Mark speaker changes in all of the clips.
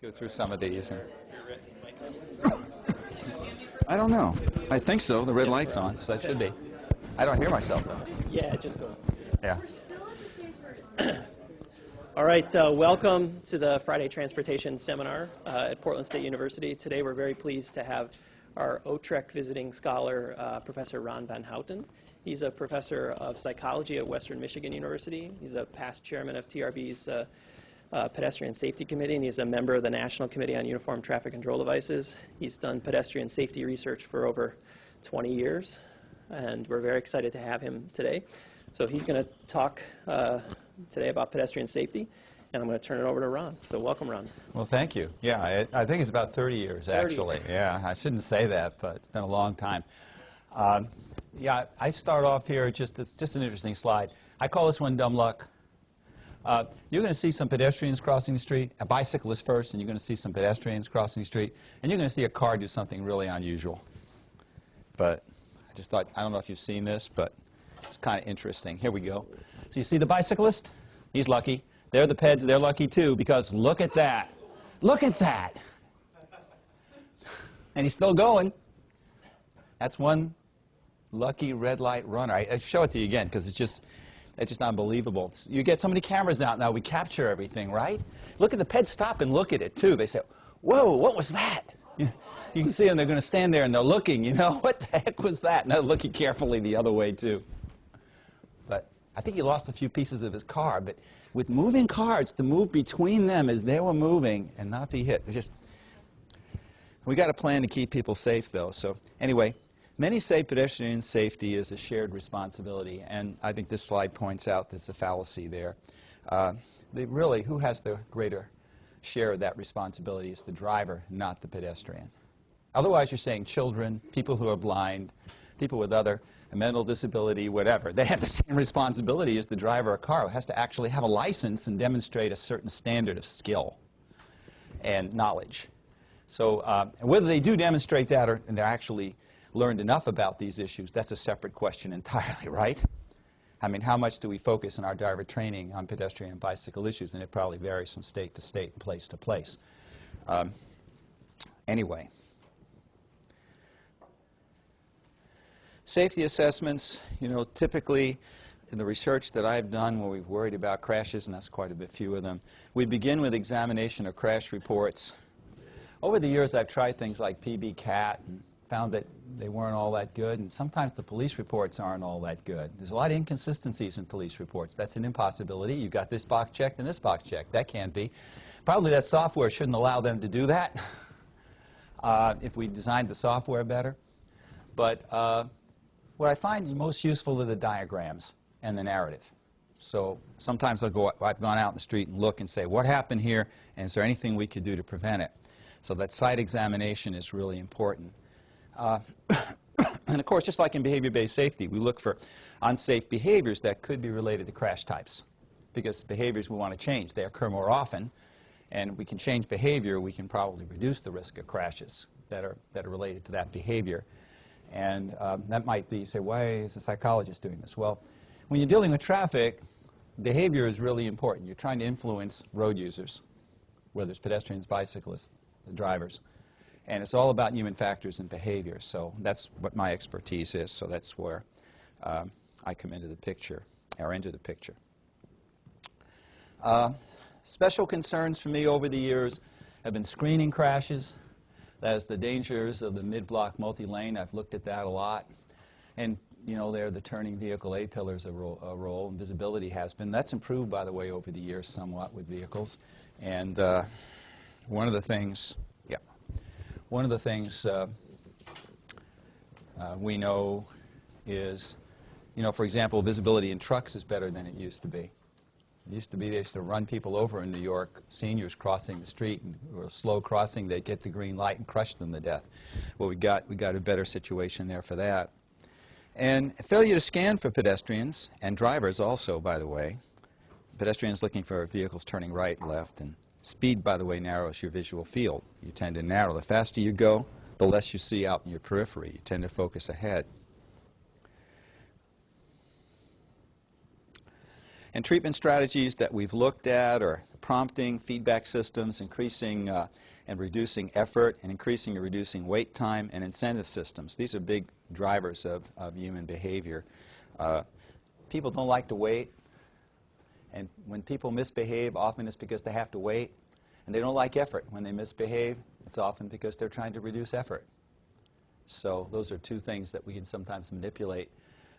Speaker 1: Go through some of these. I don't know. I think so. The red light's on, so that should be. I don't hear myself, though.
Speaker 2: Yeah, just go.
Speaker 1: Yeah.
Speaker 2: All right, welcome to the Friday Transportation Seminar at Portland State University. Today we're very pleased to have our Utrecht visiting scholar, Professor Ron van Houten. He's a professor of psychology at Western Michigan University. He's a past chairman of TRB's Pedestrian Safety Committee, and he's a member of the National Committee on Uniform Traffic Control Devices. He's done pedestrian safety research for over 20 years, and we're very excited to have him today. So he's going to talk today about pedestrian safety, and I'm going to turn it over to Ron. So welcome, Ron.
Speaker 1: Well, thank you. Yeah, I think it's about 30 years, actually.
Speaker 2: 30.
Speaker 1: Yeah, I shouldn't say that, but it's been a long time. Yeah, I start off here, it's just an interesting slide. I call this one dumb luck. You're going to see some pedestrians crossing the street, a bicyclist first, and you're going to see some pedestrians crossing the street, and you're going to see a car do something really unusual. But I just thought, I don't know if you've seen this, but it's kind of interesting. Here we go. So you see the bicyclist? He's lucky. They're the peds, they're lucky too, because look at that. Look at that. And he's still going. That's one lucky red light runner. I show it to you again because it's just unbelievable. You get so many cameras out now, we capture everything, right? Look at the peds stop and look at it too. They say, whoa, what was that? You can see them, they're going to stand there and they're looking, you know, what the heck was that? And they're looking carefully the other way too. But I think he lost a few pieces of his car, but with moving cars, to move between them as they were moving and not be hit, we got a plan to keep people safe though. So anyway, many say pedestrian safety is a shared responsibility, and I think this slide points out there's a fallacy there. Who has the greater share of that responsibility is the driver, not the pedestrian. Otherwise, you're saying children, people who are blind, people with other mental disability, whatever, they have the same responsibility as the driver of a car who has to actually have a license and demonstrate a certain standard of skill and knowledge. So whether they do demonstrate that or they're actually learned enough about these issues, that's a separate question entirely, right? I mean, how much do we focus in our driver training on pedestrian and bicycle issues? And it probably varies from state to state and place to place. Anyway. Safety assessments, you know, typically in the research that I've done where we've worried about crashes, and that's quite a bit few of them, we begin with examination of crash reports. Over the years, I've tried things like PB-CAT and found that they weren't all that good, and sometimes the police reports aren't all that good. There's a lot of inconsistencies in police reports. That's an impossibility. You've got this box checked and this box checked. That can't be. Probably that software shouldn't allow them to do that if we designed the software better. But what I find most useful are the diagrams and the narrative. So sometimes I've gone out in the street and look and say, what happened here, and is there anything we could do to prevent it? So that site examination is really important. And of course, just like in behavior-based safety, we look for unsafe behaviors that could be related to crash types, because behaviors we want to change. They occur more often, and if we can change behavior, we can probably reduce the risk of crashes that are related to that behavior. And that might be, say, why is a psychologist doing this? Well, when you're dealing with traffic, behavior is really important. You're trying to influence road users, whether it's pedestrians, bicyclists, the drivers. And it's all about human factors and behavior. So that's what my expertise is. So that's where I come into the picture, or enter the picture. Special concerns for me over the years have been screening crashes. That is the dangers of the mid-block multi-lane. I've looked at that a lot. And, you know, there the turning vehicle A-pillars a role, and visibility has been. That's improved, by the way, over the years somewhat with vehicles. And one of the things we know is, you know, for example, visibility in trucks is better than it used to be. It used to be they used to run people over in New York, seniors crossing the street, and or slow crossing, they'd get the green light and crush them to death. Well, we got a better situation there for that. And failure to scan for pedestrians, and drivers also, by the way. Pedestrians looking for vehicles turning right and left, and speed, by the way, narrows your visual field. You tend to narrow. The faster you go, the less you see out in your periphery. You tend to focus ahead. And treatment strategies that we've looked at are prompting, feedback systems, increasing and reducing effort, and increasing and reducing wait time, and incentive systems. These are big drivers of human behavior. People don't like to wait, and when people misbehave, often it's because they have to wait, and they don't like effort. When they misbehave, it's often because they're trying to reduce effort. So those are two things that we can sometimes manipulate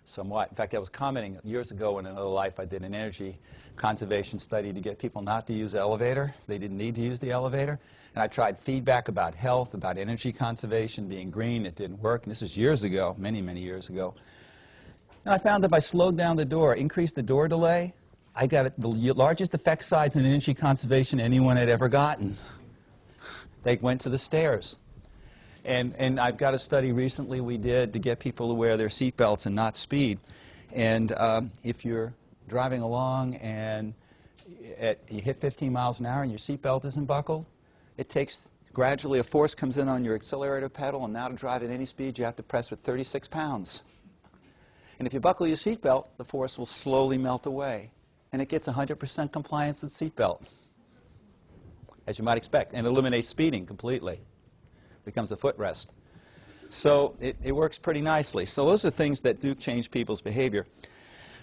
Speaker 1: somewhat. In fact, I was commenting years ago in another life, I did an energy conservation study to get people not to use the elevator. They didn't need to use the elevator. And I tried feedback about health, about energy conservation, being green. It didn't work. And this is years ago, many, many years ago. And I found that if I slowed down the door, increased the door delay, I got the largest effect size in energy conservation anyone had ever gotten. They went to the stairs. And I've got a study recently we did to get people to wear their seatbelts and not speed. And if you're driving along and you hit 15 miles an hour and your seatbelt isn't buckled, it takes gradually a force comes in on your accelerator pedal, and now to drive at any speed you have to press with 36 pounds. And if you buckle your seatbelt, the force will slowly melt away. And it gets 100% compliance with seatbelt, as you might expect, and eliminates speeding completely. Becomes a footrest. So it works pretty nicely. So those are things that do change people's behavior.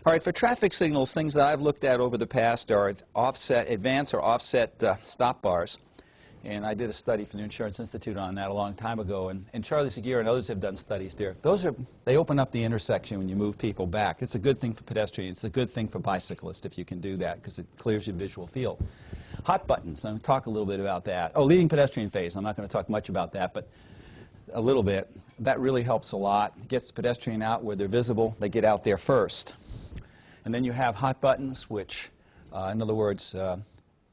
Speaker 1: All right, for traffic signals, things that I've looked at over the past are advance or offset stop bars. And I did a study for the Insurance Institute on that a long time ago. And Charlie Seguir and others have done studies there. They open up the intersection when you move people back. It's a good thing for pedestrians. It's a good thing for bicyclists if you can do that, because it clears your visual field. Hot buttons. I'm going to talk a little bit about that. Oh, leading pedestrian phase. I'm not going to talk much about that, but a little bit. That really helps a lot. It gets the pedestrian out where they're visible. They get out there first. And then you have hot buttons, which, in other words,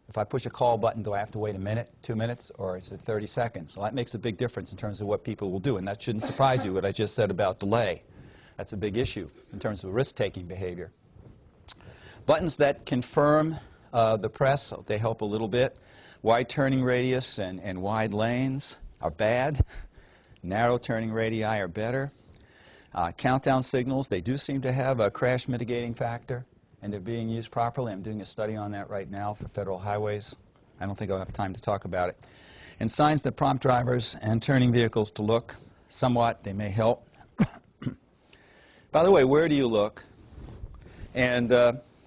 Speaker 1: if I push a call button, do I have to wait a minute, 2 minutes, or is it 30 seconds? Well, that makes a big difference in terms of what people will do, and that shouldn't surprise you, what I just said about delay. That's a big issue in terms of risk-taking behavior. Buttons that confirm the press, they help a little bit. Wide turning radius and wide lanes are bad. Narrow turning radii are better. Countdown signals, they do seem to have a crash mitigating factor, and they're being used properly. I'm doing a study on that right now for federal highways. I don't think I'll have time to talk about it. And signs that prompt drivers and turning vehicles to look somewhat, they may help. By the way, where do you look? And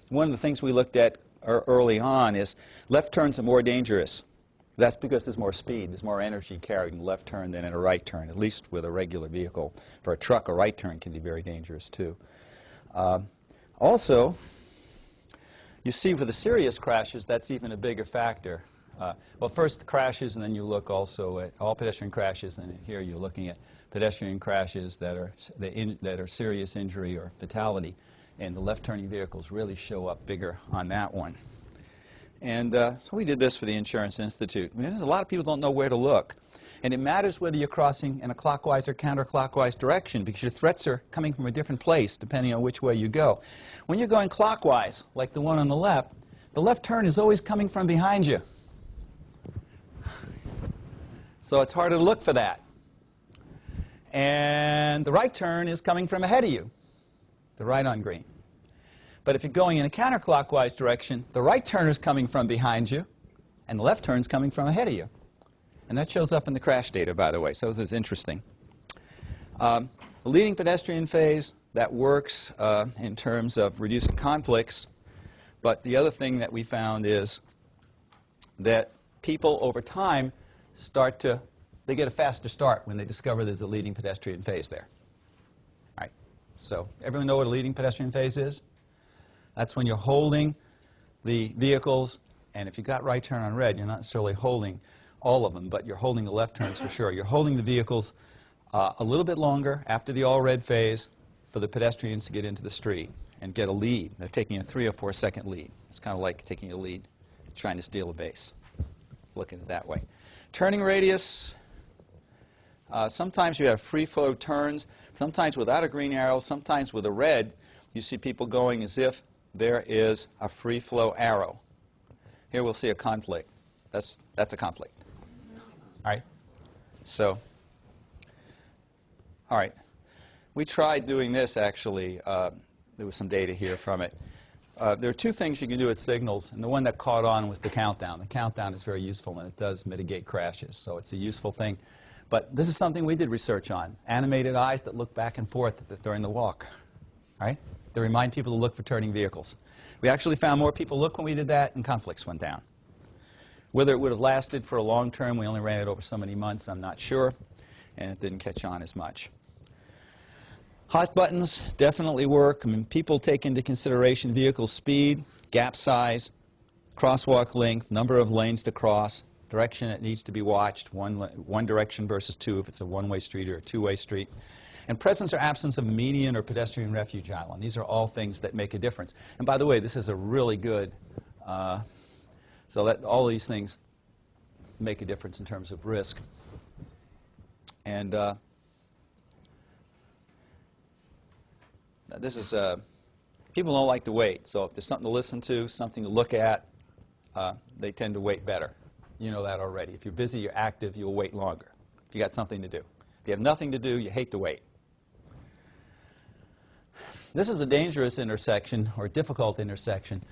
Speaker 1: one of the things we looked at early on is left turns are more dangerous. That's because there's more speed, there's more energy carried in a left turn than in a right turn, at least with a regular vehicle. For a truck, a right turn can be very dangerous too. Also, you see for the serious crashes, that's even a bigger factor. Well, first crashes, and then you look also at all pedestrian crashes, and here you're looking at pedestrian crashes that are serious injury or fatality. And the left-turning vehicles really show up bigger on that one. And so we did this for the Insurance Institute. I mean, there's a lot of people don't know where to look. And it matters whether you're crossing in a clockwise or counterclockwise direction, because your threats are coming from a different place depending on which way you go. When you're going clockwise, like the one on the left turn is always coming from behind you. So it's harder to look for that. And the right turn is coming from ahead of you, the right on green. But if you're going in a counterclockwise direction, the right turn is coming from behind you, and the left turn is coming from ahead of you. And that shows up in the crash data, by the way, so this is interesting. The leading pedestrian phase, that works in terms of reducing conflicts, but the other thing that we found is that people over time they get a faster start when they discover there's a leading pedestrian phase there. All right, so everyone know what a leading pedestrian phase is? That's when you're holding the vehicles, and if you've got right turn on red, you're not necessarily holding all of them, but you're holding the left turns for sure. You're holding the vehicles a little bit longer after the all red phase for the pedestrians to get into the street and get a lead. They're taking a 3 or 4 second lead. It's kind of like taking a lead, trying to steal a base. Look at it that way. Turning radius, sometimes you have free flow turns, sometimes without a green arrow, sometimes with a red. You see people going as if there is a free flow arrow. Here we'll see a conflict. That's a conflict. All right. So, all right. We tried doing this actually. There was some data here from it. there are two things you can do with signals, and the one that caught on was the countdown. The countdown is very useful, and it does mitigate crashes, so it's a useful thing. But this is something we did research on, animated eyes that look back and forth during the walk, right? They remind people to look for turning vehicles. We actually found more people look when we did that, and conflicts went down. Whether it would have lasted for a long term, we only ran it over so many months, I'm not sure, and it didn't catch on as much. Hot buttons definitely work. I mean, people take into consideration vehicle speed, gap size, crosswalk length, number of lanes to cross, direction that needs to be watched, one direction versus two if it's a one-way street or a two-way street, and presence or absence of a median or pedestrian refuge island. These are all things that make a difference. And by the way, this is a really good, so that all these things make a difference in terms of risk. And this is, people don't like to wait, so if there's something to listen to, something to look at, they tend to wait better. You know that already. If you're busy, you're active, you'll wait longer. If you got something to do. If you have nothing to do, you hate to wait. This is a dangerous intersection, or a difficult intersection.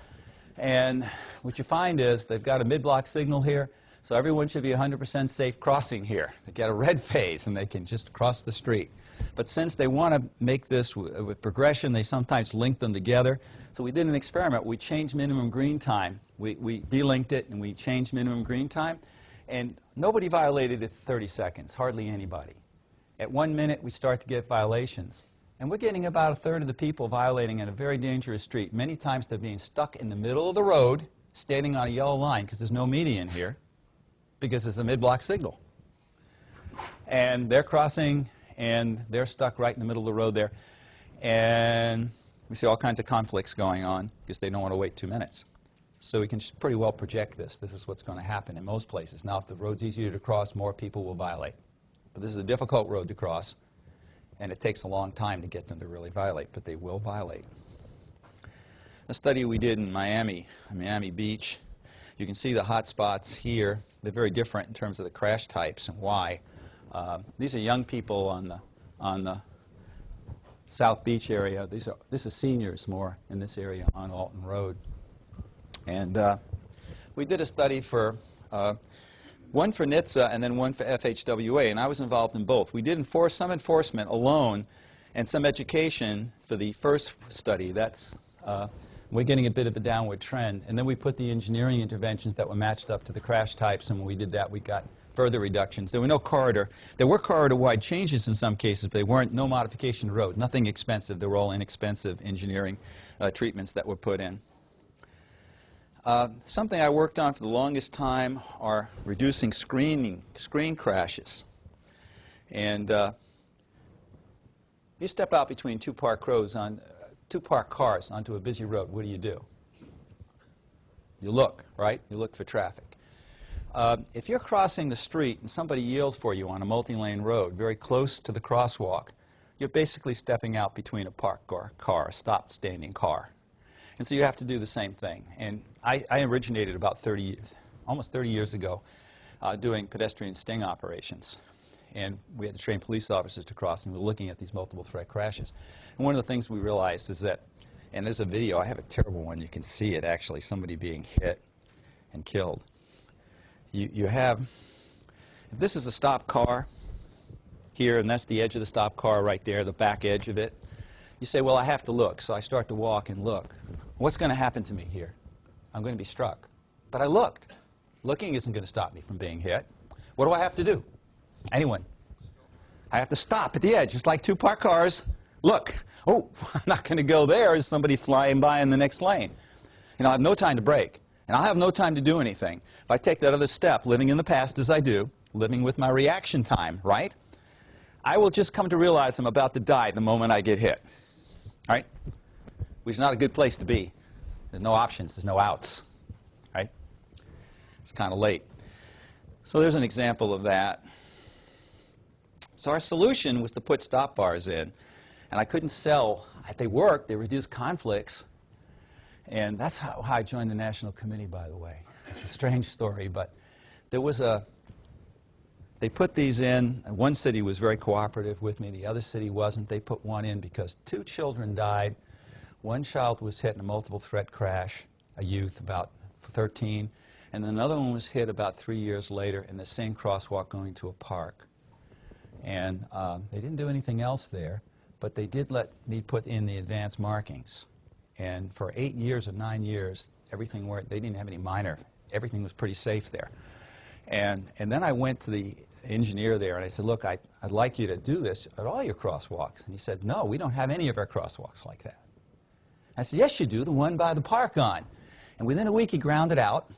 Speaker 1: And what you find is they've got a mid-block signal here, so everyone should be 100% safe crossing here. They get a red phase, and they can just cross the street. But since they want to make this with progression, they sometimes link them together. So we did an experiment. We changed minimum green time. We delinked it, and we changed minimum green time. And nobody violated it 30 seconds, hardly anybody. At 1 minute, we start to get violations. And we're getting about a third of the people violating in a very dangerous street. Many times they're being stuck in the middle of the road, standing on a yellow line, because there's no median here, because it's a mid-block signal. And they're crossing, and they're stuck right in the middle of the road there. And we see all kinds of conflicts going on because they don't want to wait 2 minutes. So we can pretty well project this. This is what's going to happen in most places. Now, if the road's easier to cross, more people will violate. But this is a difficult road to cross, and it takes a long time to get them to really violate, but they will violate. A study we did in Miami Beach, you can see the hot spots here. They're very different in terms of the crash types and why. These are young people on the South Beach area. This is seniors more in this area on Alton Road. And we did a study for one for NHTSA and then one for FHWA, and I was involved in both. We did some enforcement alone and some education for the first study. That's we're getting a bit of a downward trend. And then we put the engineering interventions that were matched up to the crash types, and when we did that, we got further reductions. There were no corridor. There were corridor-wide changes in some cases, but they weren't no modification of the road. Nothing expensive. They were all inexpensive engineering treatments that were put in. Something I worked on for the longest time are reducing screen crashes. And you step out between two parked cars onto a busy road. What do? You look, right? You look for traffic. If you're crossing the street and somebody yields for you on a multi-lane road very close to the crosswalk, you're basically stepping out between a parked car, a stopped standing car. And so you have to do the same thing. And I originated about almost 30 years ago doing pedestrian sting operations. And we had to train police officers to cross, and we were looking at these multiple threat crashes. And one of the things we realized is that, and there's a video, I have a terrible one, you can see it actually, somebody being hit and killed. You have, if this is a stopped car here, and that's the edge of the stopped car right there, the back edge of it, you say, well, I have to look. So I start to walk and look. What's going to happen to me here? I'm going to be struck. But I looked. Looking isn't going to stop me from being hit. What do I have to do? Anyone? I have to stop at the edge. It's like two parked cars. Look. Oh, I'm not going to go there. There's somebody flying by in the next lane. You know, I have no time to brake. And I'll have no time to do anything. If I take that other step, living in the past as I do, living with my reaction time, right? I will just come to realize I'm about to die the moment I get hit. Right? Which is not a good place to be. There's no options. There's no outs. Right? It's kind of late. So there's an example of that. So our solution was to put stop bars in. And I couldn't sell. They worked. They reduced conflicts. And that's how I joined the National Committee, by the way. It's a strange story, but there was they put these in. One city was very cooperative with me. The other city wasn't. They put one in because 2 children died One child was hit in a multiple threat crash, a youth about 13, and another one was hit about 3 years later in the same crosswalk going to a park. And they didn't do anything else there, but they did let me put in the advanced markings. And for 8 years or 9 years, everything worked. They didn't have any minor. Everything was pretty safe there. And then I went to the engineer there and I said, look, I'd like you to do this at all your crosswalks. And he said, no, we don't have any of our crosswalks like that. I said, yes, you do, the one by the park on. And within a week, he ground it out.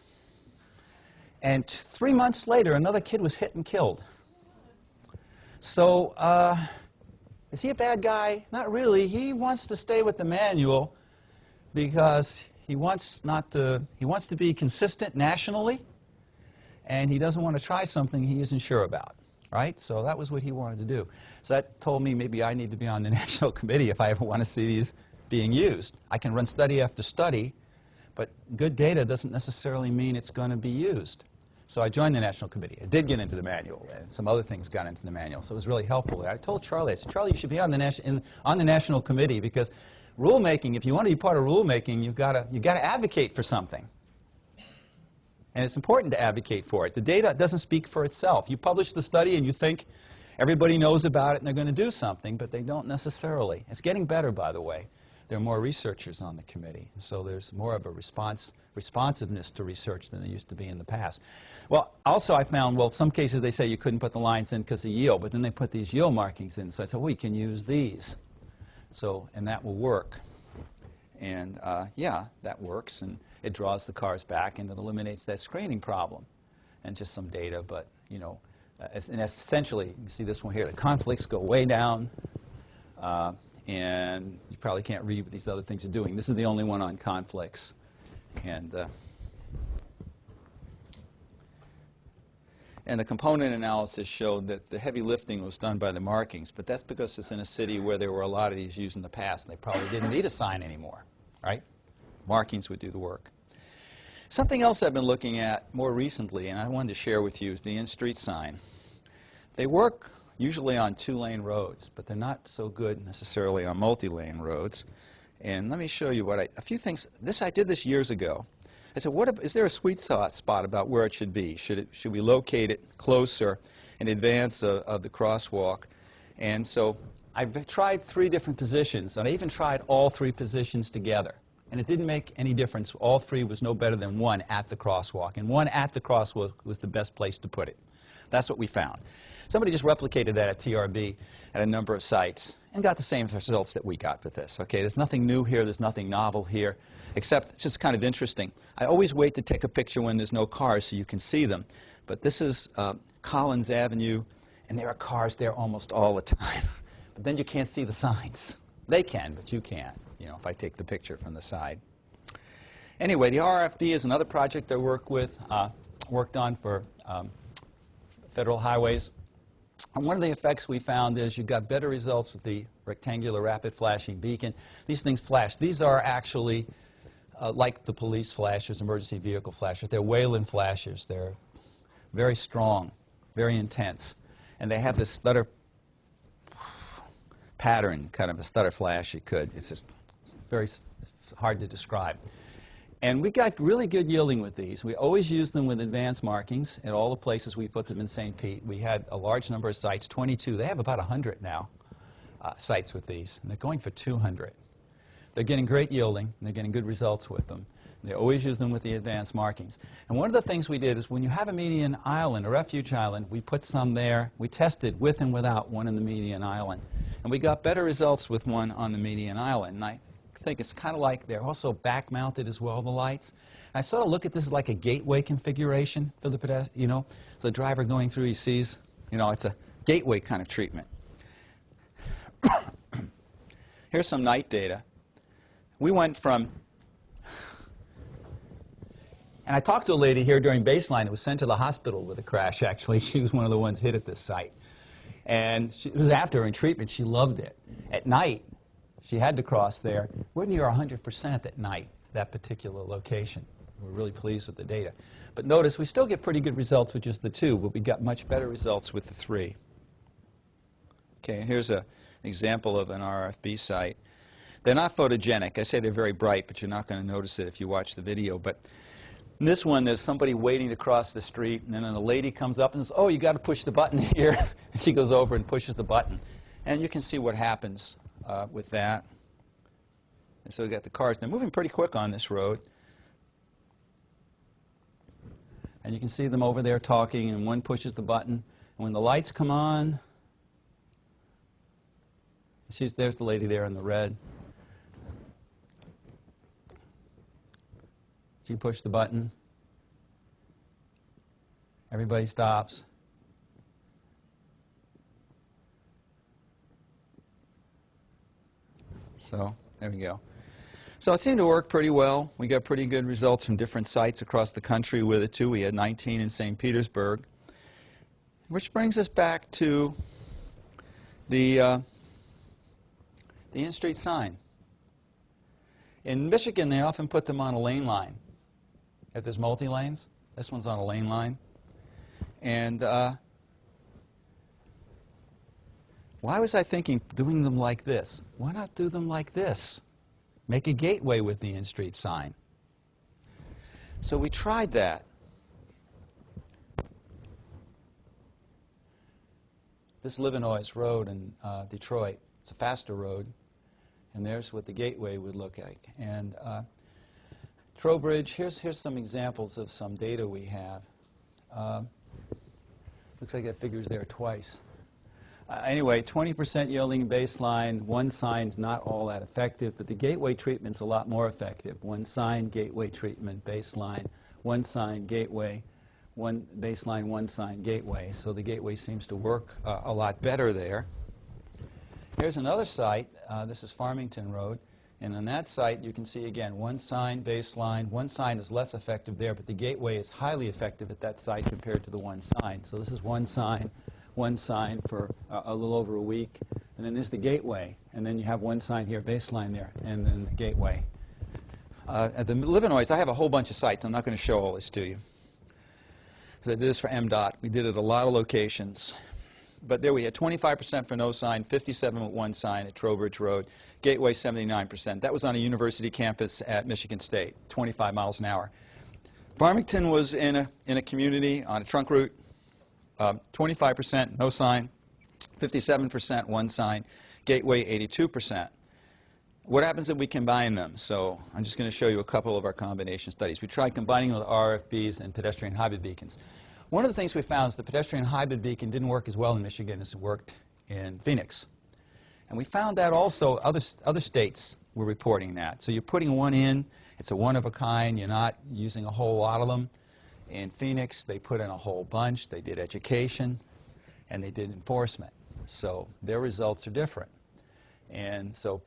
Speaker 1: And 3 months later, another kid was hit and killed. So, is he a bad guy? Not really. He wants to stay with the manual because he wants to be consistent nationally, and he doesn't want to try something he isn't sure about, right? So that was what he wanted to do. So that told me maybe I need to be on the national committee if I ever want to see these being used. I can run study after study, but good data doesn't necessarily mean it's going to be used. So I joined the national committee. I did get into the manual, and some other things got into the manual, so it was really helpful. I told Charlie, I said, Charlie, you should be on the national committee because rulemaking, if you want to be part of rulemaking, you've got to advocate for something. And it's important to advocate for it. The data doesn't speak for itself. You publish the study and you think everybody knows about it and they're going to do something, but they don't necessarily. It's getting better, by the way. There are more researchers on the committee, and so there's more of a responsiveness to research than there used to be in the past. Well, also I found, well, some cases they say you couldn't put the lines in because of yield, but then they put these yield markings in. So I said, well, we can use these. So, and that will work. And yeah, that works, and it draws the cars back, and it eliminates that screening problem. And just some data, but, you know, and essentially, you can see this one here, the conflicts go way down. And you probably can't read what these other things are doing. This is the only one on conflicts. And the component analysis showed that the heavy lifting was done by the markings, but that's because it's in a city where there were a lot of these used in the past, and they probably didn't need a sign anymore, right? Markings would do the work. Something else I've been looking at more recently, and I wanted to share with you, is the in-street sign. They work usually on two-lane roads, but they're not so good necessarily on multi-lane roads. And let me show you a few things. I did this years ago. I said, is there a sweet spot about where it should be? Should we locate it closer in advance of the crosswalk? And so I've tried 3 different positions, and I even tried all 3 positions together. And it didn't make any difference. All 3 was no better than 1 at the crosswalk. And 1 at the crosswalk was the best place to put it. That's what we found. Somebody just replicated that at TRB at a number of sites and got the same results that we got with this. Okay, there's nothing new here, there's nothing novel here, except it's just kind of interesting. I always wait to take a picture when there's no cars so you can see them. But this is Collins Avenue, and there are cars there almost all the time. But then you can't see the signs. They can, but you can't, you know, if I take the picture from the side. Anyway, the RFB is another project I worked on for federal highways. And one of the effects we found is you got better results with the rectangular rapid flashing beacon. These things flash. These are actually like the police flashes, emergency vehicle flashes. They're Wayland flashes. They're very strong, very intense. And they have this stutter pattern, kind of a stutter flash. It's just very hard to describe. And we got really good yielding with these. We always use them with advanced markings at all the places we put them in St. Pete. We had a large number of sites, 22. They have about 100 now, sites with these, and they're going for 200. They're getting great yielding, and they're getting good results with them. They always use them with the advanced markings. And one of the things we did is when you have a median island, a refuge island, we put some there. We tested with and without one in the median island. And we got better results with one on the median island. And I think it's kind of like they're also back-mounted as well, the lights. And I sort of look at this as like a gateway configuration for the pedestrian, you know. So the driver going through, he sees, you know, it's a gateway kind of treatment. Here's some night data. We went from, and I talked to a lady here during baseline who was sent to the hospital with a crash, actually. She was one of the ones hit at this site. And it was after her in treatment. She loved it. At night, she had to cross there. We're near 100% at night, that particular location. We're really pleased with the data. But notice, we still get pretty good results with just the 2, but we got much better results with the 3. Okay, and here's an example of an RFB site. They're not photogenic. I say they're very bright, but you're not going to notice it if you watch the video. But in this one, there's somebody waiting to cross the street, and then a lady comes up and says, "Oh, you got to push the button here." And she goes over and pushes the button. And you can see what happens with that. And so we've got the cars. They're moving pretty quick on this road. And you can see them over there talking, and one pushes the button. And when the lights come on, there's the lady there in the red. She pushed the button. Everybody stops. So there we go. So it seemed to work pretty well. We got pretty good results from different sites across the country with it, too. We had 19 in St. Petersburg. Which brings us back to the in-street sign. In Michigan, they often put them on a lane line. If there's multi-lanes, this one's on a lane line. And why was I thinking doing them like this? Why not do them like this? Make a gateway with the in-street sign. So we tried that. This Livernois Road in Detroit, it's a faster road. And there's what the gateway would look like. And Trowbridge, here's some examples of some data we have. Looks like that figure's there twice. Anyway, 20% yielding baseline. One sign's not all that effective, but the gateway treatment's a lot more effective. One sign, gateway treatment, baseline. One sign, gateway. One baseline, one sign, gateway. So the gateway seems to work a lot better there. Here's another site. This is Farmington Road. And on that site, you can see, again, one sign, baseline. One sign is less effective there, but the gateway is highly effective at that site compared to the one sign. So this is one sign for a little over a week. And then there's the gateway. And then you have one sign here, baseline there, and then the gateway. At the Livernois, I have a whole bunch of sites. I'm not going to show all this to you. I did this for MDOT. We did it at a lot of locations. But there we had 25% for no sign, 57% with one sign at Trowbridge Road, gateway 79%. That was on a university campus at Michigan State, 25 miles an hour. Farmington was in a community on a trunk route, 25% no sign, 57% one sign, gateway 82%. What happens if we combine them? So I'm just going to show you a couple of our combination studies. We tried combining with RFBs and pedestrian hybrid beacons. One of the things we found is the pedestrian hybrid beacon didn't work as well in Michigan as it worked in Phoenix. And we found that also other states were reporting that. So you're putting one in, it's a one of a kind, you're not using a whole lot of them. In Phoenix, they put in a whole bunch, they did education, and they did enforcement. So their results are different. And so,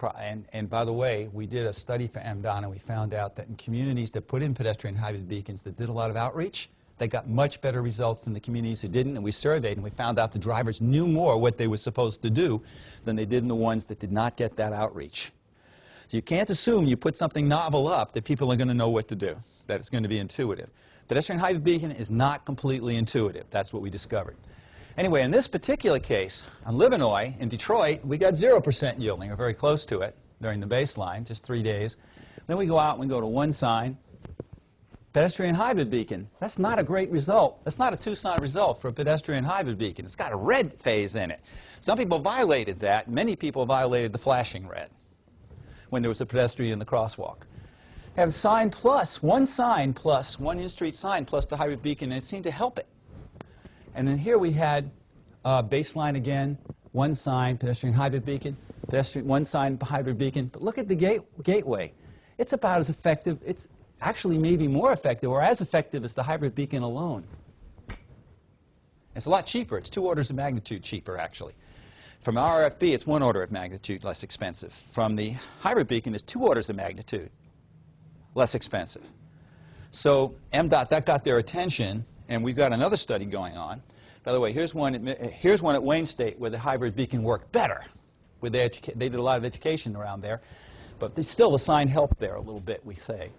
Speaker 1: and by the way, we did a study for MDOT, and we found out that in communities that put in pedestrian hybrid beacons that did a lot of outreach, they got much better results than the communities who didn't, and we surveyed, and we found out the drivers knew more what they were supposed to do than they did in the ones that did not get that outreach. So you can't assume you put something novel up that people are going to know what to do, that it's going to be intuitive. Pedestrian hybrid beacon is not completely intuitive. That's what we discovered. Anyway, in this particular case, on Livernois in Detroit, we got 0% yielding, or very close to it, during the baseline, just 3 days. Then we go out and we go to one sign. Pedestrian hybrid beacon, that's not a great result. That's not a two-sign result for a pedestrian hybrid beacon. It's got a red phase in it. Some people violated that. Many people violated the flashing red when there was a pedestrian in the crosswalk. Have sign plus, one in-street sign plus the hybrid beacon, and it seemed to help it. And then here we had baseline again, one sign, pedestrian hybrid beacon, pedestrian, one sign hybrid beacon. But look at the gateway. It's about as effective. It's actually maybe more effective or as effective as the hybrid beacon alone. It's a lot cheaper. It's 2 orders of magnitude cheaper, actually. From RFB, it's 1 order of magnitude less expensive. From the hybrid beacon, it's 2 orders of magnitude less expensive. So MDOT, that got their attention, and we've got another study going on. By the way, here's one at Wayne State where the hybrid beacon worked better. They did a lot of education around there, but still the sign helped there a little bit, we say,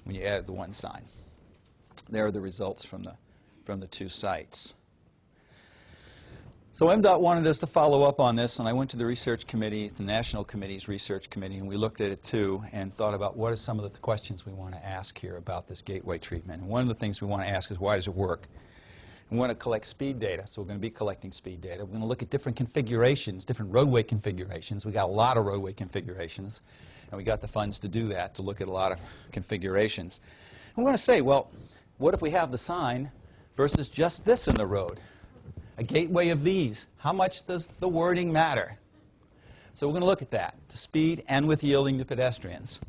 Speaker 1: when you added the one sign. There are the results from the 2 sites. So MDOT wanted us to follow up on this, and I went to the research committee, the National Committee's research committee, and we looked at it too and thought about what are some of the questions we want to ask here about this gateway treatment. And one of the things we want to ask is, why does it work? We want to collect speed data, so we're going to be collecting speed data. We're going to look at different configurations, different roadway configurations. We got a lot of roadway configurations, and we got the funds to do that, to look at a lot of configurations. And we're going to say, well, what if we have the sign versus just this in the road? A gateway of these, how much does the wording matter? So we're going to look at that, the speed and with yielding to pedestrians.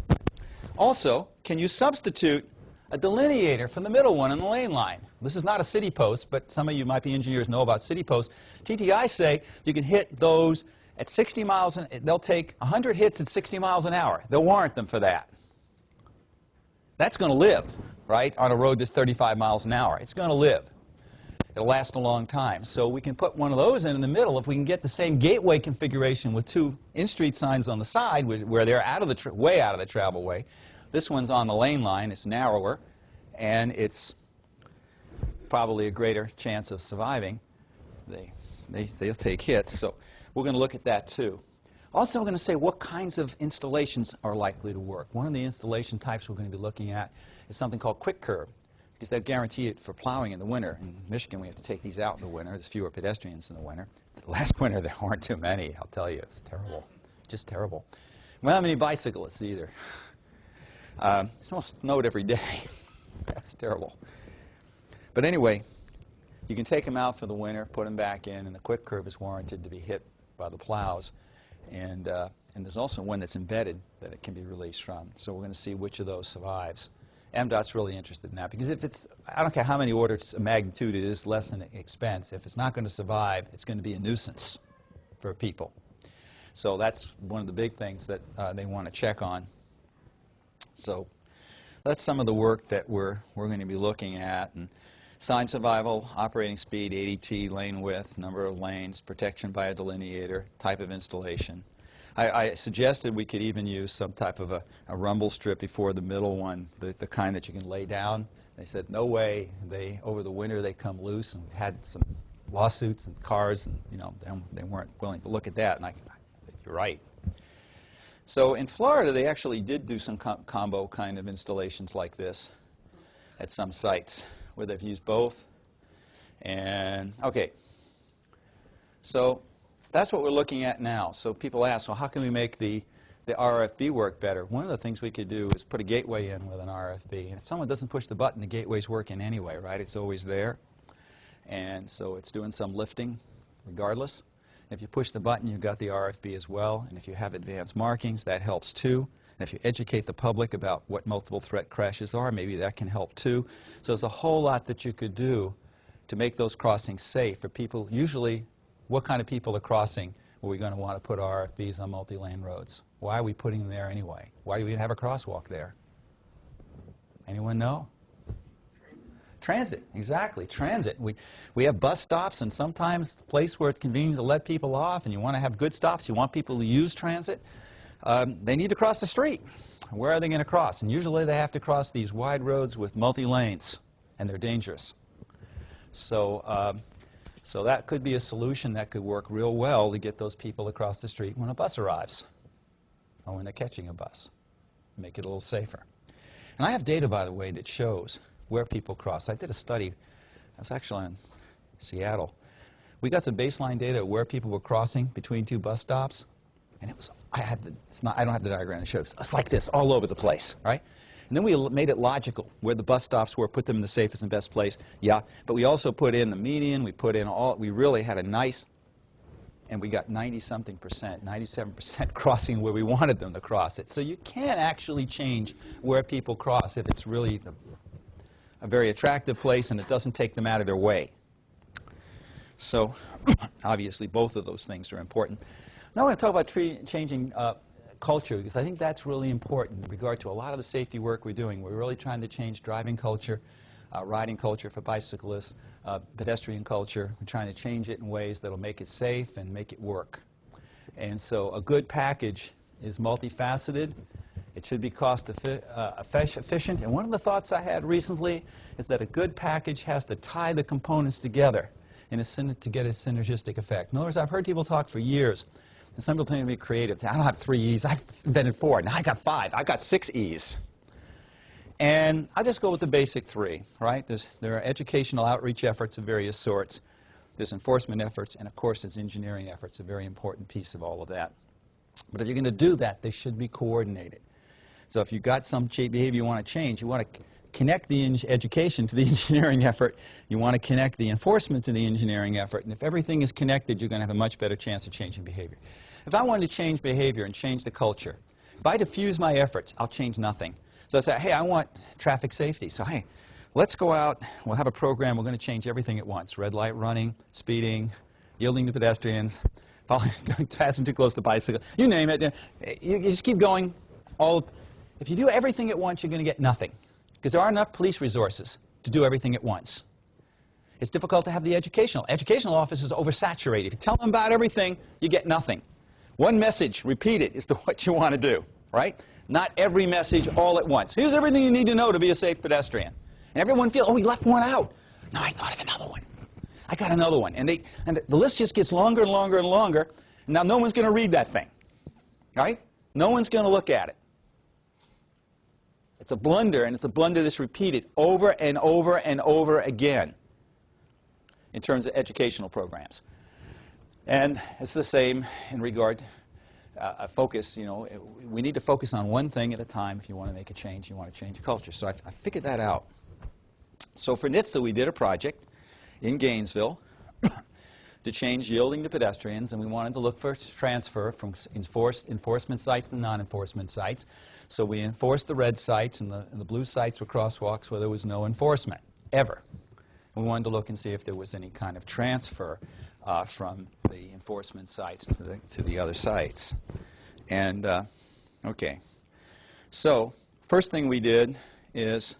Speaker 1: Also, can you substitute a delineator from the middle one in the lane line? This is not a city post, but some of you might be engineers know about city posts. TTI say you can hit those at 60 miles, they'll take 100 hits at 60 miles an hour. They'll warrant them for that. That's going to live, right, on a road that's 35 miles an hour. It's going to live. It'll last a long time. So we can put one of those in the middle if we can get the same gateway configuration with two in-street signs on the side where they're out of the way out of the travel way. This one's on the lane line. It's narrower, and it's probably a greater chance of surviving. They'll take hits. So we're going to look at that too. Also, we're going to say what kinds of installations are likely to work. One of the installation types we're going to be looking at is something called quick curb, because they'll guarantee it for plowing in the winter. In Michigan, we have to take these out in the winter. There's fewer pedestrians in the winter. Last winter, there weren't too many, I'll tell you. It's terrible. Just terrible. We don't have any bicyclists either. It's almost snowed every day. That's terrible. But anyway, you can take them out for the winter, put them back in, and the quick curb is warranted to be hit by the plows. And there's also one that's embedded that it can be released from. So we're going to see which of those survives. MDOT's really interested in that, because if it's, I don't care how many orders of magnitude it is less than expense, if it's not going to survive, it's going to be a nuisance for people. So that's one of the big things that they want to check on. So that's some of the work that we're going to be looking at. And sign survival, operating speed, ADT, lane width, number of lanes, protection by a delineator, type of installation. I suggested we could even use some type of a rumble strip before the middle one, the kind that you can lay down. They said, no way. Over the winter, they come loose, and we had some lawsuits and cars, and they weren't willing to look at that. And I said, you're right. So in Florida, they actually did do some combo kind of installations like this at some sites where they've used both. And okay, so that's what we're looking at now. So people ask, well, how can we make the RFB work better? One of the things we could do is put a gateway in with an RFB. And if someone doesn't push the button, the gateway's working anyway, right? It's always there. And so it's doing some lifting regardless. If you push the button, you've got the RFB as well. And if you have advanced markings, that helps too. And if you educate the public about what multiple threat crashes are, maybe that can help too. So there's a whole lot that you could do to make those crossings safe for people. Usually, what kind of people are crossing where we're going to want to put RFBs on multi-lane roads? Why are we putting them there anyway? Why do we have a crosswalk there? Anyone know? Transit, exactly, transit. We have bus stops, and sometimes the place where it's convenient to let people off, and you want to have good stops, you want people to use transit, they need to cross the street. Where are they going to cross? And usually they have to cross these wide roads with multi-lanes, and they're dangerous. So, so that could be a solution that could work real well to get those people across the street when a bus arrives, or when they're catching a bus. Make it a little safer. And I have data, by the way, that shows where people cross. I did a study. I was actually in Seattle. We got some baseline data of where people were crossing between two bus stops, and it was, I don't have the diagram to show. It's like this, all over the place, right? And then we made it logical where the bus stops were, put them in the safest and best place. Yeah, but we also put in the median. We put in all. We really had a nice, and we got 90-something%, 97% crossing where we wanted them to cross it. So you can actually change where people cross if it's really a very attractive place and it doesn't take them out of their way. So obviously both of those things are important. Now I want to talk about changing culture, because I think that's really important in regard to a lot of the safety work we're doing. We're really trying to change driving culture, riding culture for bicyclists, pedestrian culture. We're trying to change it in ways that will make it safe and make it work. And so a good package is multifaceted. It should be cost efficient. And one of the thoughts I had recently is that a good package has to tie the components together. to get a synergistic effect. In other words, I've heard people talk for years, and some people think to be creative. I don't have 3 E's. I've invented 4. Now I got 5. I got 6 E's. And I'll just go with the basic 3, right? There are educational outreach efforts of various sorts. There's enforcement efforts, and of course there's engineering efforts, a very important piece of all of that. But if you're going to do that, they should be coordinated. So if you've got some behavior you want to change, you want to connect the education to the engineering effort. You want to connect the enforcement to the engineering effort. And if everything is connected, you're going to have a much better chance of changing behavior. If I wanted to change behavior and change the culture, if I diffuse my efforts, I'll change nothing. So I say, hey, I want traffic safety. So, hey, let's go out. We'll have a program. We're going to change everything at once. Red light running, speeding, yielding to pedestrians, passing too close to bicycle. You name it. You just keep going. If you do everything at once, you're going to get nothing. Because there aren't enough police resources to do everything at once. It's difficult to have the educational. Educational offices are oversaturated. If you tell them about everything, you get nothing. One message, repeat it, is what you want to do, right? Not every message all at once. Here's everything you need to know to be a safe pedestrian. And everyone feels, oh, he left one out. No, I thought of another one. I got another one. And the list just gets longer and longer and longer. And now no one's going to read that thing, right? No one's going to look at it. It's a blunder, and it's a blunder that's repeated over and over and over again in terms of educational programs. And it's the same in regard to focus. You know, we need to focus on one thing at a time if you want to make a change. You want to change culture. So I figured that out. So for NHTSA, we did a project in Gainesville to change yielding to pedestrians, and we wanted to look for transfer from enforcement sites to non-enforcement sites. So we enforced the red sites, and the blue sites were crosswalks where there was no enforcement, ever. We wanted to look and see if there was any kind of transfer from the enforcement sites to the other sites. And, okay. So first thing we did is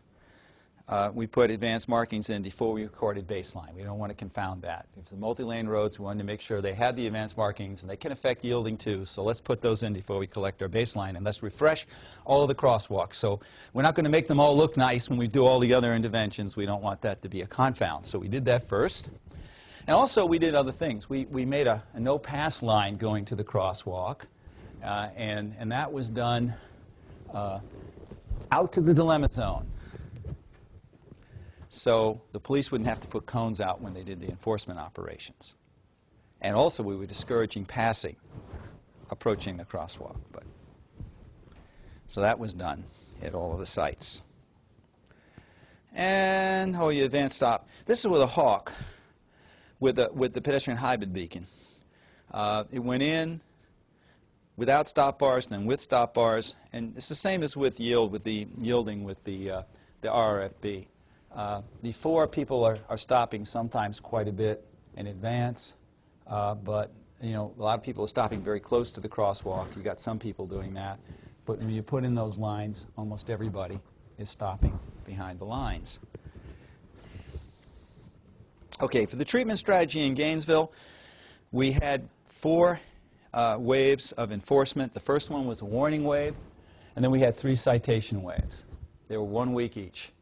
Speaker 1: we put advanced markings in before we recorded baseline. We don't want to confound that. If the multi-lane roads, we wanted to make sure they had the advanced markings, and they can affect yielding too, so let's put those in before we collect our baseline, and let's refresh all of the crosswalks. So we're not going to make them all look nice when we do all the other interventions. We don't want that to be a confound. So we did that first. And also we did other things. We made a no-pass line going to the crosswalk, and that was done out to the dilemma zone. So the police wouldn't have to put cones out when they did the enforcement operations. And also we were discouraging passing, approaching the crosswalk. So that was done at all of the sites. And, oh, you advanced stop. This is with a hawk with the pedestrian hybrid beacon. It went in without stop bars, then with stop bars. And it's the same as with yielding with the RRFB. Before, people are stopping sometimes quite a bit in advance, but you know, a lot of people are stopping very close to the crosswalk. You've got some people doing that, but when you put in those lines, almost everybody is stopping behind the lines. Okay, for the treatment strategy in Gainesville, we had 4 waves of enforcement. The first one was a warning wave, and then we had 3 citation waves. They were 1 week each.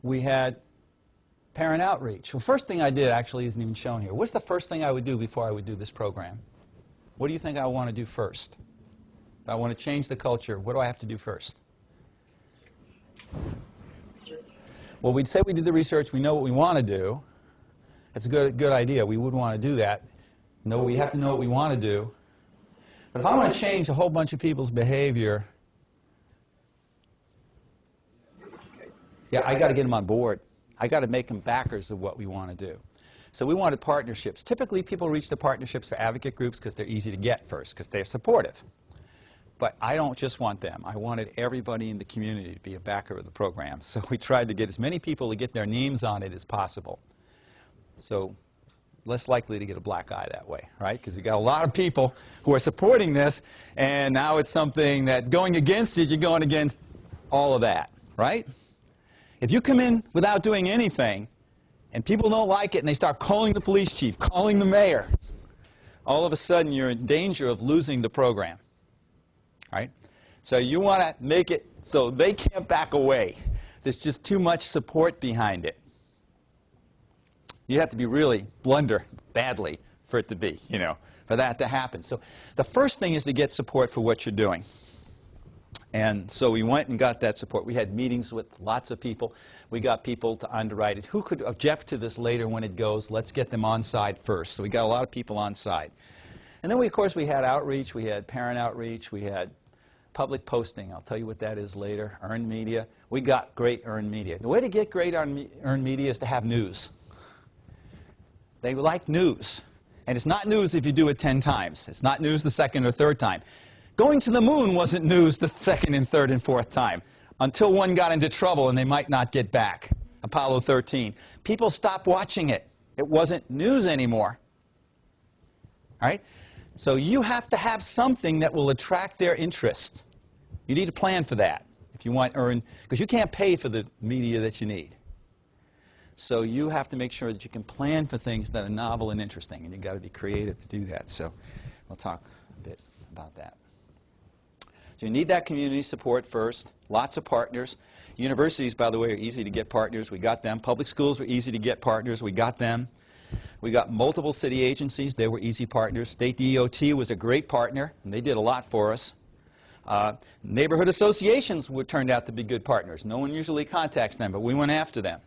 Speaker 1: We had parent outreach. Well, first thing I did actually isn't even shown here. What's the first thing I would do before I would do this program? What do you think I want to do first? If I want to change the culture, what do I have to do first? Well, we'd say we did the research. We know what we want to do. That's a good idea. We would want to do that. No, we have to know what we want to do. But if I want to change a whole bunch of people's behavior, yeah, I got to get them on board. I got to make them backers of what we want to do. So we wanted partnerships. Typically, people reach the partnerships for advocate groups because they're easy to get first, because they're supportive. But I don't just want them. I wanted everybody in the community to be a backer of the program. So we tried to get as many people to get their names on it as possible. So less likely to get a black eye that way, right? Because we've got a lot of people who are supporting this, and now it's something that going against it, you're going against all of that, right? If you come in without doing anything, and people don't like it, and they start calling the police chief, calling the mayor, all of a sudden you're in danger of losing the program, right? So you want to make it so they can't back away. There's just too much support behind it. You have to be really blunder badly for it to be, for that to happen. So the first thing is to get support for what you're doing. And so we went and got that support. We had meetings with lots of people. We got people to underwrite it. Who could object to this later when it goes? Let's get them on side first. So we got a lot of people on side. And then, of course, we had outreach. We had parent outreach. We had public posting. I'll tell you what that is later. Earned media. We got great earned media. The way to get great earned media is to have news. They like news. And it's not news if you do it 10 times. It's not news the second or third time. Going to the moon wasn't news the second and third and fourth time until one got into trouble and they might not get back. Apollo 13. People stopped watching it. It wasn't news anymore. All right? So you have to have something that will attract their interest. You need to plan for that if you want earn, because you can't pay for the media that you need. So you have to make sure that you can plan for things that are novel and interesting, and you've got to be creative to do that. So we'll talk a bit about that. So you need that community support first. Lots of partners. Universities, by the way, are easy to get partners. We got them. Public schools were easy to get partners. We got them. We got multiple city agencies. They were easy partners. State DOT was a great partner, and they did a lot for us. Neighborhood associations turned out to be good partners. No one usually contacts them, but we went after them.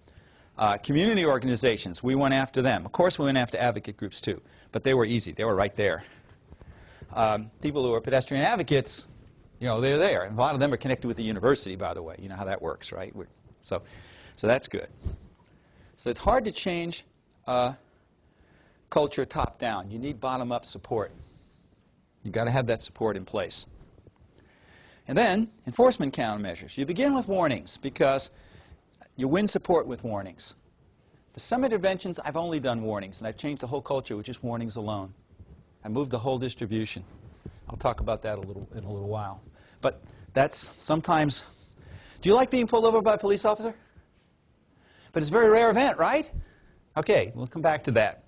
Speaker 1: Community organizations, we went after them. Of course, we went after advocate groups, too, but they were easy. They were right there. People who are pedestrian advocates, they're there. And a lot of them are connected with the university, by the way. You know how that works, right? So that's good. So it's hard to change culture top-down. You need bottom-up support. You've got to have that support in place. And then, enforcement countermeasures. You begin with warnings, because you win support with warnings. For some interventions, I've only done warnings, and I've changed the whole culture with just warnings alone. I moved the whole distribution. I'll talk about that in a little while. But that's sometimes... Do you like being pulled over by a police officer? But it's a very rare event, right? Okay, we'll come back to that.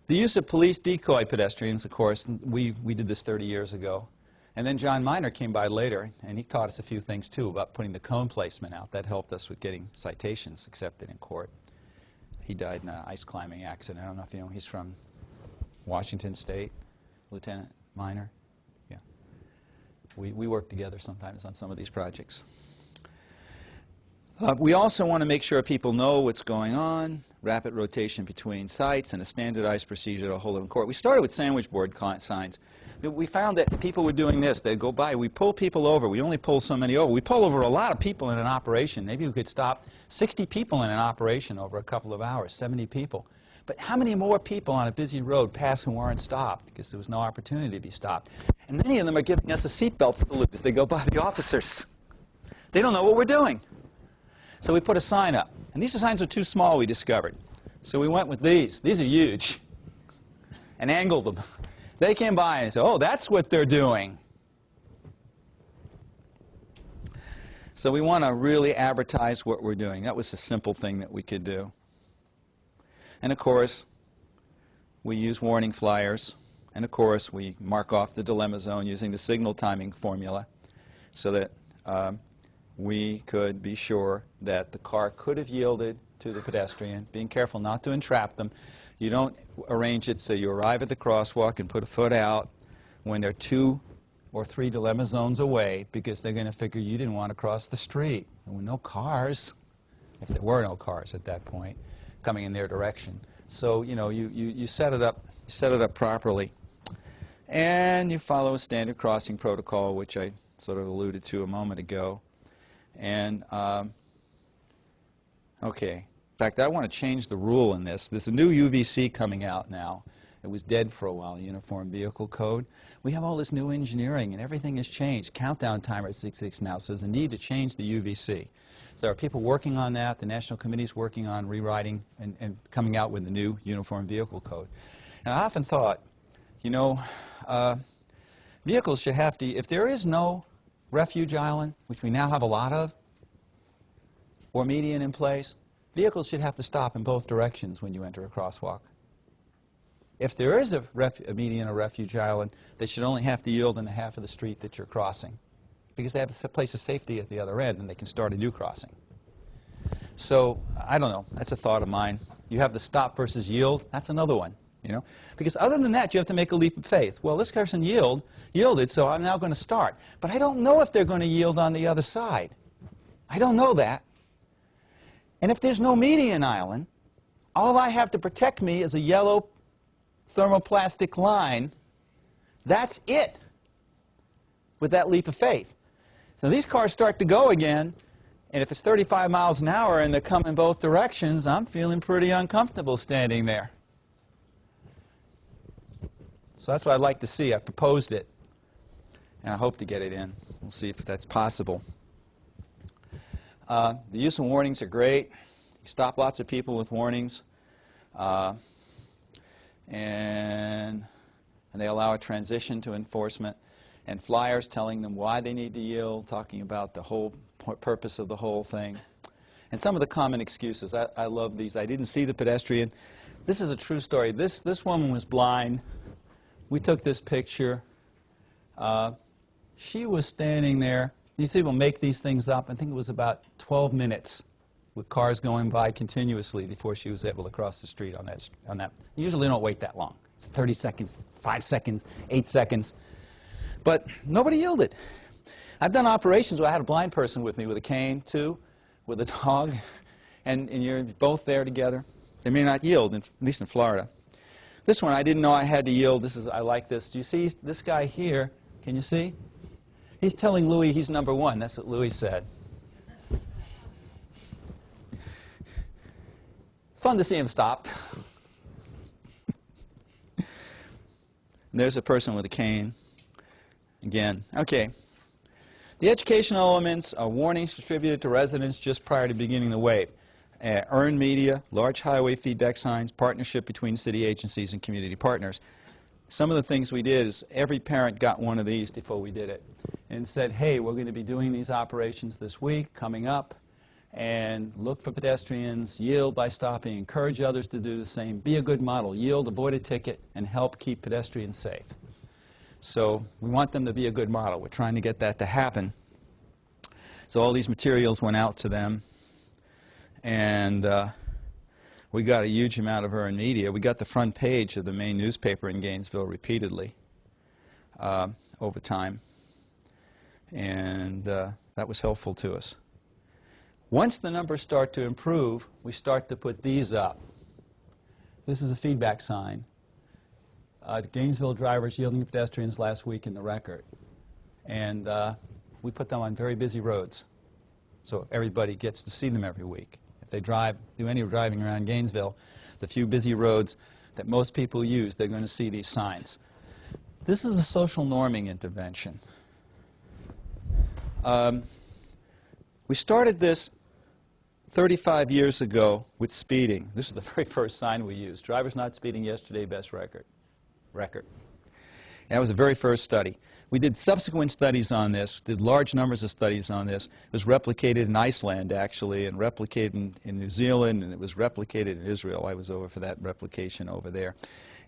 Speaker 1: The use of police decoy pedestrians, of course, we did this 30 years ago. And then John Miner came by later, and he taught us a few things, too, about putting the cone placement out. That helped us with getting citations accepted in court. He died in an ice climbing accident. I don't know if you know, he's from Washington State, Lieutenant Miner. Yeah. We work together sometimes on some of these projects. We also want to make sure people know what's going on, rapid rotation between sites, and a standardized procedure to hold them in court. We started with sandwich board signs. We found that people were doing this. They'd go by. We pull people over. We only pull so many over. We pull over a lot of people in an operation. Maybe we could stop 60 people in an operation over a couple of hours, 70 people. But how many more people on a busy road pass who aren't stopped because there was no opportunity to be stopped? And many of them are giving us a seatbelt salute as they go by the officers. They don't know what we're doing. So we put a sign up. And these signs are too small, we discovered. So we went with these. These are huge. And angled them. They came by and said, oh, that's what they're doing. So we want to really advertise what we're doing. That was a simple thing that we could do. And of course, we use warning flyers. And of course, we mark off the dilemma zone using the signal timing formula so that we could be sure that the car could have yielded to the pedestrian, being careful not to entrap them. You don't arrange it so you arrive at the crosswalk and put a foot out when they're 2 or 3 dilemma zones away, because they're going to figure you didn't want to cross the street. There were no cars, if there were no cars at that point, coming in their direction. So, you set it up properly. And you follow a standard crossing protocol, which I sort of alluded to a moment ago. And, okay. In fact, I want to change the rule in this. There's a new UVC coming out now. It was dead for a while, Uniform Vehicle Code. We have all this new engineering, and everything has changed. Countdown timer at 6.6 now, so there's a need to change the UVC. So there are people working on that. The National Committee is working on rewriting and coming out with the new Uniform Vehicle Code. And I often thought, vehicles should have to, if there is no refuge island, which we now have a lot of, or median in place, vehicles should have to stop in both directions when you enter a crosswalk. If there is a median or refuge island, they should only have to yield in the half of the street that you're crossing, because they have a place of safety at the other end and they can start a new crossing. So, I don't know. That's a thought of mine. You have the stop versus yield. That's another one. You know? Because other than that, you have to make a leap of faith. Well, this person yielded, so I'm now going to start. But I don't know if they're going to yield on the other side. I don't know that. And if there's no median island, all I have to protect me is a yellow thermoplastic line. That's it with that leap of faith. So these cars start to go again, and if it's 35 miles an hour and they come in both directions, I'm feeling pretty uncomfortable standing there. So that's what I'd like to see. I proposed it, and I hope to get it in. We'll see if that's possible. The use of warnings are great. You stop lots of people with warnings, and they allow a transition to enforcement. And flyers telling them why they need to yield, talking about the whole purpose of the whole thing. And some of the common excuses. I love these. I didn't see the pedestrian. This is a true story. This woman was blind. We took this picture. She was standing there. You see, we'll make these things up. I think it was about 12 minutes with cars going by continuously before she was able to cross the street on that. Usually they don't wait that long. It's 30 seconds, 5 seconds, 8 seconds. But nobody yielded. I've done operations where I had a blind person with me with a cane, too, with a dog, and you're both there together. They may not yield, at least in Florida. This one, I didn't know I had to yield. I like this. Do you see this guy here? Can you see? He's telling Louis he's number one. That's what Louis said. It's fun to see him stopped. And there's a person with a cane. Again, okay. The educational elements are warnings distributed to residents just prior to beginning the wave. Earned media, large highway feedback signs, partnership between city agencies and community partners. Some of the things we did is every parent got one of these before we did it and said, hey, we're going to be doing these operations this week, coming up, and look for pedestrians, yield by stopping, encourage others to do the same, be a good model, yield, avoid a ticket, and help keep pedestrians safe. So we want them to be a good model. We're trying to get that to happen. So all these materials went out to them, and we got a huge amount of earned media. We got the front page of the main newspaper in Gainesville repeatedly over time, and that was helpful to us. Once the numbers start to improve, we start to put these up. This is a feedback sign. Gainesville drivers yielding to pedestrians last week in the record. And we put them on very busy roads, so everybody gets to see them every week. If they do any driving around Gainesville, the few busy roads that most people use, they're going to see these signs. This is a social norming intervention. We started this 35 years ago with speeding. This is the very first sign we used. Drivers not speeding yesterday, best record. And that was the very first study. We did subsequent studies on this, did large numbers of studies on this. It was replicated in Iceland, actually, and replicated in New Zealand, and it was replicated in Israel. I was over for that replication over there.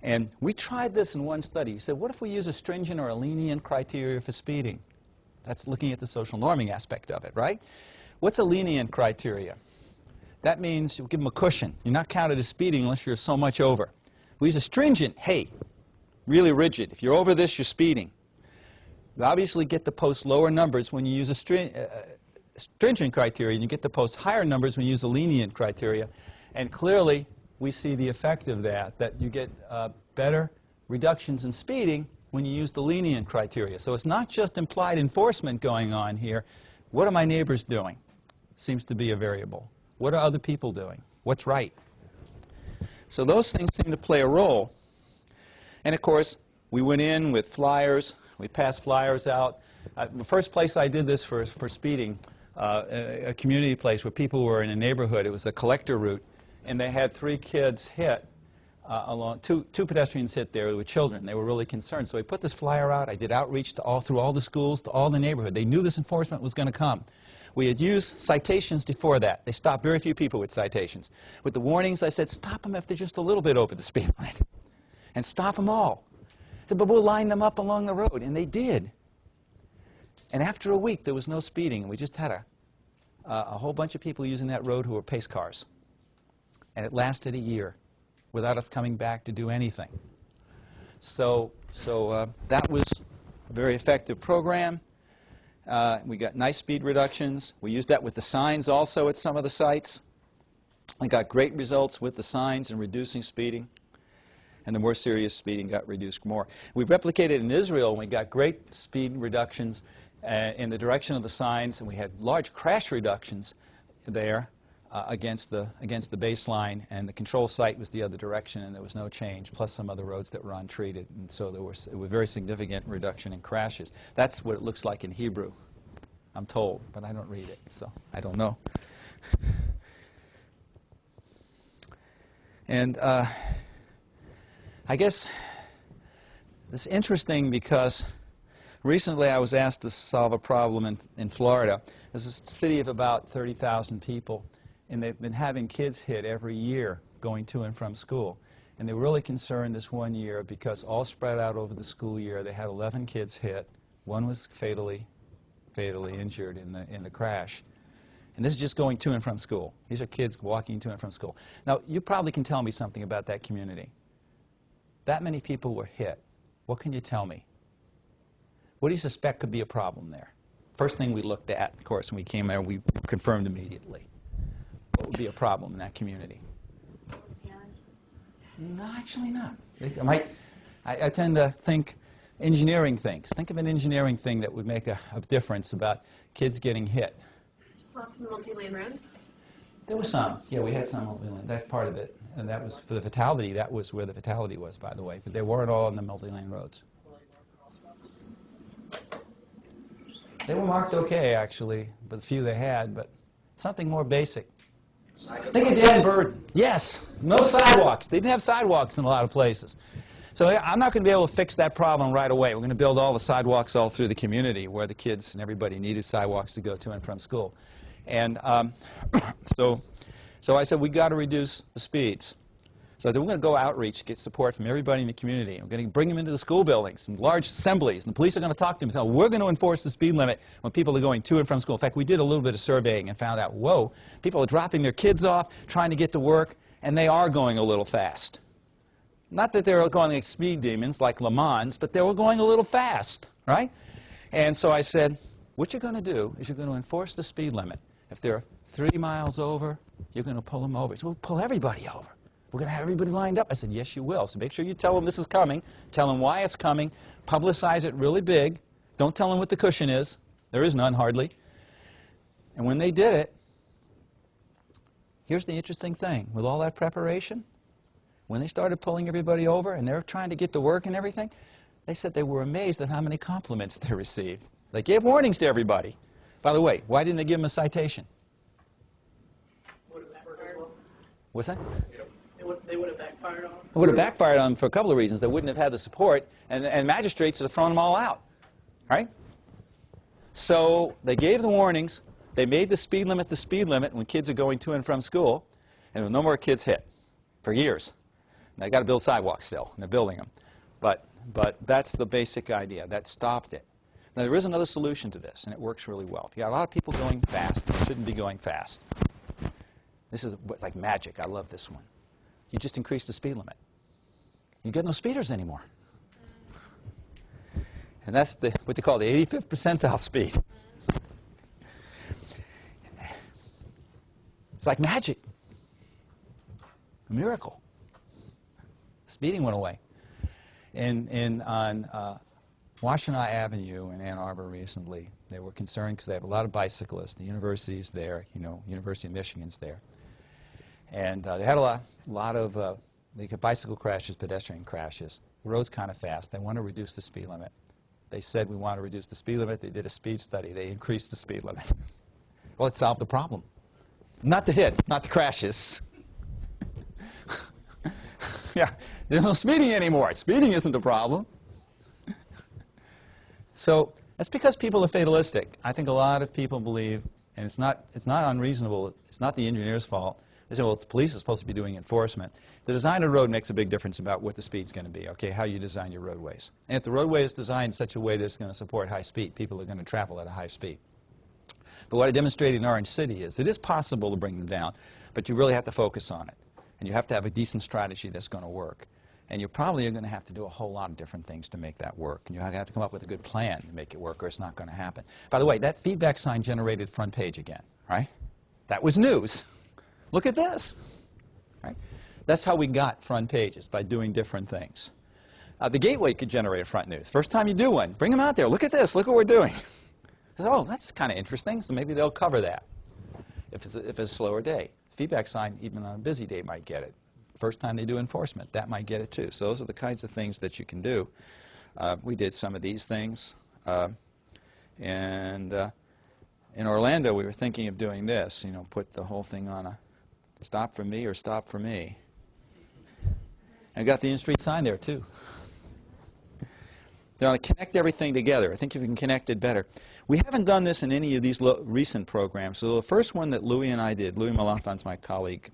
Speaker 1: And we tried this in one study. We said, what if we use a stringent or a lenient criteria for speeding? That's looking at the social norming aspect of it, right? What's a lenient criteria? That means you give them a cushion. You're not counted as speeding unless you're so much over. We use a stringent, hey, really rigid. If you're over this, you're speeding. You obviously get to post lower numbers when you use a stringent criteria, and you get to post higher numbers when you use a lenient criteria. And clearly, we see the effect of that you get better reductions in speeding when you use the lenient criteria. So it's not just implied enforcement going on here. What are my neighbors doing? Seems to be a variable. What are other people doing? What's right? So those things seem to play a role. And of course, we went in with flyers. We passed flyers out. The first place I did this for speeding, a community place where people were in a neighborhood. It was a collector route, and they had 3 kids hit along. Two pedestrians hit there with children. They were really concerned. So I put this flyer out. I did outreach through all the schools, to all the neighborhood. They knew this enforcement was going to come. We had used citations before that. They stopped very few people with citations. With the warnings, I said, stop them if they're just a little bit over the speed limit. And stop them all. But we'll line them up along the road. And they did. And after a week, there was no speeding. We just had a whole bunch of people using that road who were pace cars. And it lasted a year without us coming back to do anything. So that was a very effective program. We got nice speed reductions. We used that with the signs also at some of the sites. I got great results with the signs in reducing speeding. And the more serious speeding got reduced more. We replicated in Israel, and we got great speed reductions in the direction of the signs, and we had large crash reductions there against the baseline, and the control site was the other direction, and there was no change, plus some other roads that were untreated. And so it was a very significant reduction in crashes. That's what it looks like in Hebrew, I'm told, but I don't read it, so I don't know. And I guess it's interesting because recently I was asked to solve a problem in Florida. There's a city of about 30,000 people, and they've been having kids hit every year going to and from school. And they were really concerned this one year because all spread out over the school year, they had 11 kids hit. One was fatally injured in the crash. And this is just going to and from school. These are kids walking to and from school. Now, you probably can tell me something about that community. That many people were hit. What can you tell me? What do you suspect could be a problem there? First thing we looked at, of course, when we came there, we confirmed immediately. What would be a problem in that community? No, actually not. I tend to think engineering things. Think of an engineering thing that would make a difference about kids getting hit.
Speaker 3: Lots of multi-lane roads?
Speaker 1: There was some. Yeah, we had some multi-lane. That's part of it. And that was for the fatality. That was where the fatality was, by the way. But they weren't all on the multi-lane roads. They were marked okay, actually, but the few they had, but something more basic. Think of Dan Burden. Yes, no sidewalks. They didn't have sidewalks in a lot of places. So I'm not going to be able to fix that problem right away. We're going to build all the sidewalks all through the community where the kids and everybody needed sidewalks to go to and from school. And so I said, we've got to reduce the speeds. So I said, we're going to go outreach, get support from everybody in the community. We're going to bring them into the school buildings and large assemblies. And the police are going to talk to them and tell them, we're going to enforce the speed limit when people are going to and from school. In fact, we did a little bit of surveying and found out, whoa, people are dropping their kids off, trying to get to work, and they are going a little fast. Not that they're going like speed demons like Le Mans, but they were going a little fast, right? And so I said, what you're going to do is you're going to enforce the speed limit. If they're 3 miles over, you're going to pull them over. So we'll pull everybody over. We're going to have everybody lined up. I said, yes, you will. So make sure you tell them this is coming. Tell them why it's coming. Publicize it really big. Don't tell them what the cushion is. There is none, hardly. And when they did it, here's the interesting thing. With all that preparation, when they started pulling everybody over and they were trying to get to work and everything, they said they were amazed at how many compliments they received. They gave warnings to everybody. By the way, why didn't they give them a citation? What's that?
Speaker 2: They would have backfired on them?
Speaker 1: It would have backfired on them for a couple of reasons. They wouldn't have had the support, and magistrates would have thrown them all out, right? So they gave the warnings. They made the speed limit when kids are going to and from school, and there were no more kids hit for years. And they've got to build sidewalks still, and they're building them. But that's the basic idea. That stopped it. Now, there is another solution to this, and it works really well. If you got a lot of people going fast, they shouldn't be going fast. This is like magic. I love this one. You just increase the speed limit. You get no speeders anymore. And that's what they call the 85th percentile speed. It's like magic. A miracle. Speeding went away. On Washtenaw Avenue in Ann Arbor recently, they were concerned because they have a lot of bicyclists. The university's there, University of Michigan's there. And they had a lot of bicycle crashes, pedestrian crashes. The road's kind of fast. They want to reduce the speed limit. They said we want to reduce the speed limit. They did a speed study. They increased the speed limit. Well, it solved the problem. Not the hits, not the crashes. Yeah, there's no speeding anymore. Speeding isn't the problem. So that's because people are fatalistic. I think a lot of people believe, and it's not unreasonable, it's not the engineer's fault. They say, well, the police is supposed to be doing enforcement. The design of the road makes a big difference about what the speed's going to be, okay, how you design your roadways. And if the roadway is designed in such a way that it's going to support high speed, people are going to travel at a high speed. But what I demonstrated in Orange City is it is possible to bring them down, but you really have to focus on it. And you have to have a decent strategy that's going to work. And you probably are going to have to do a whole lot of different things to make that work. And you have to come up with a good plan to make it work, or it's not going to happen. By the way, that feedback sign generated front page again, right? That was news. Look at this, right? That's how we got front pages, by doing different things. The gateway could generate a front news. First time you do one, bring them out there. Look at this. Look what we're doing. Oh, that's kind of interesting. So maybe they'll cover that if it's a slower day. Feedback sign, even on a busy day, might get it. First time they do enforcement, that might get it too. So those are the kinds of things that you can do. We did some of these things. In Orlando, we were thinking of doing this, you know, put the whole thing on a stop for me or stop for me. And got the in-street sign there too. You want to connect everything together. I think if we can connect it better. We haven't done this in any of these recent programs. So the first one that Louis and I did, Louis Melanchthon's my colleague.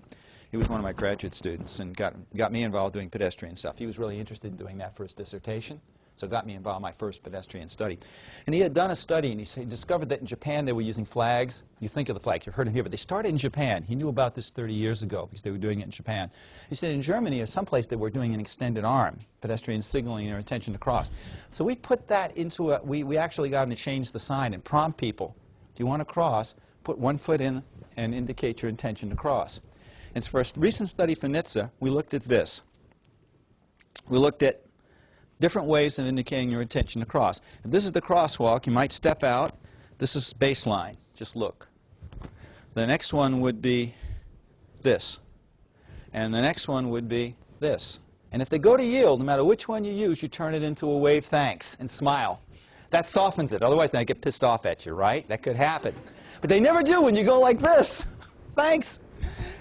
Speaker 1: He was one of my graduate students and got me involved doing pedestrian stuff. He was really interested in doing that for his dissertation, so got me involved in my first pedestrian study. And he had done a study, and he discovered that in Japan they were using flags. You think of the flags, you've heard them here, but they started in Japan. He knew about this 30 years ago because they were doing it in Japan. He said in Germany or someplace they were doing an extended arm, pedestrians signaling their intention to cross. So we put that into a, we actually got him to change the sign and prompt people. If you want to cross, put one foot in and indicate your intention to cross. And for a recent study for NHTSA, we looked at this. We looked at different ways of indicating your intention to cross. If this is the crosswalk, you might step out. This is baseline. Just look. The next one would be this. And the next one would be this. And if they go to yield, no matter which one you use, you turn it into a wave thanks and smile. That softens it. Otherwise, they get pissed off at you, right? That could happen. But they never do when you go like this. Thanks.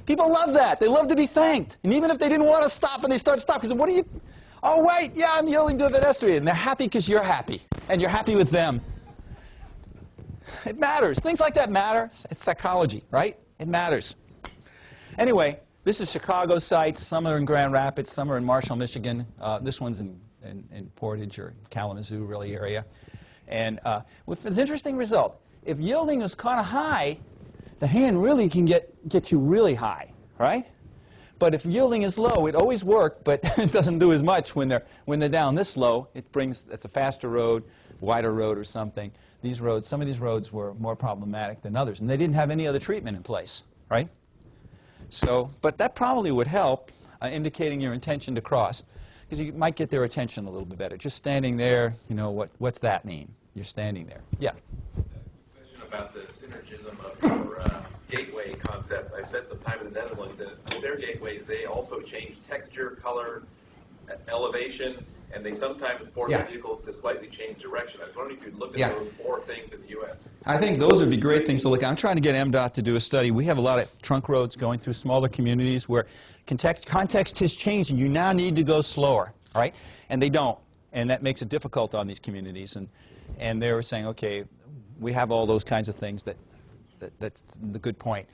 Speaker 1: People love that. They love to be thanked. And even if they didn't want to stop and they start to stop, because what are you... Oh, wait, yeah, I'm yelling to a pedestrian. And they're happy because you're happy. And you're happy with them. It matters. Things like that matter. It's psychology, right? It matters. Anyway, this is Chicago sites. Some are in Grand Rapids. Some are in Marshall, Michigan. This one's in Portage or Kalamazoo, really, area. And with an interesting result. If yielding is kind of high, the hand really can get you really high, right? But if yielding is low, it always works, but it doesn't do as much when they're down this low. It's a faster road, wider road or something. These roads, some of these roads were more problematic than others, and they didn't have any other treatment in place, right? So, but that probably would help indicating your intention to cross, because you might get their attention a little bit better. Just standing there, you know, what's that mean? You're standing there. Yeah.
Speaker 4: Question about the synergism of your gateway concept. I spent some time in the Netherlands, and with their gateways, they also change texture, color, elevation, and they sometimes force their vehicles to slightly change direction. I was wondering if you'd look at those four things in the U.S.
Speaker 1: I think those would be great things to look at. I'm trying to get MDOT to do a study. We have a lot of trunk roads going through smaller communities where context has changed, and you now need to go slower, right? And they don't, and that makes it difficult on these communities. And they were saying, okay, we have all those kinds of things that's the good point.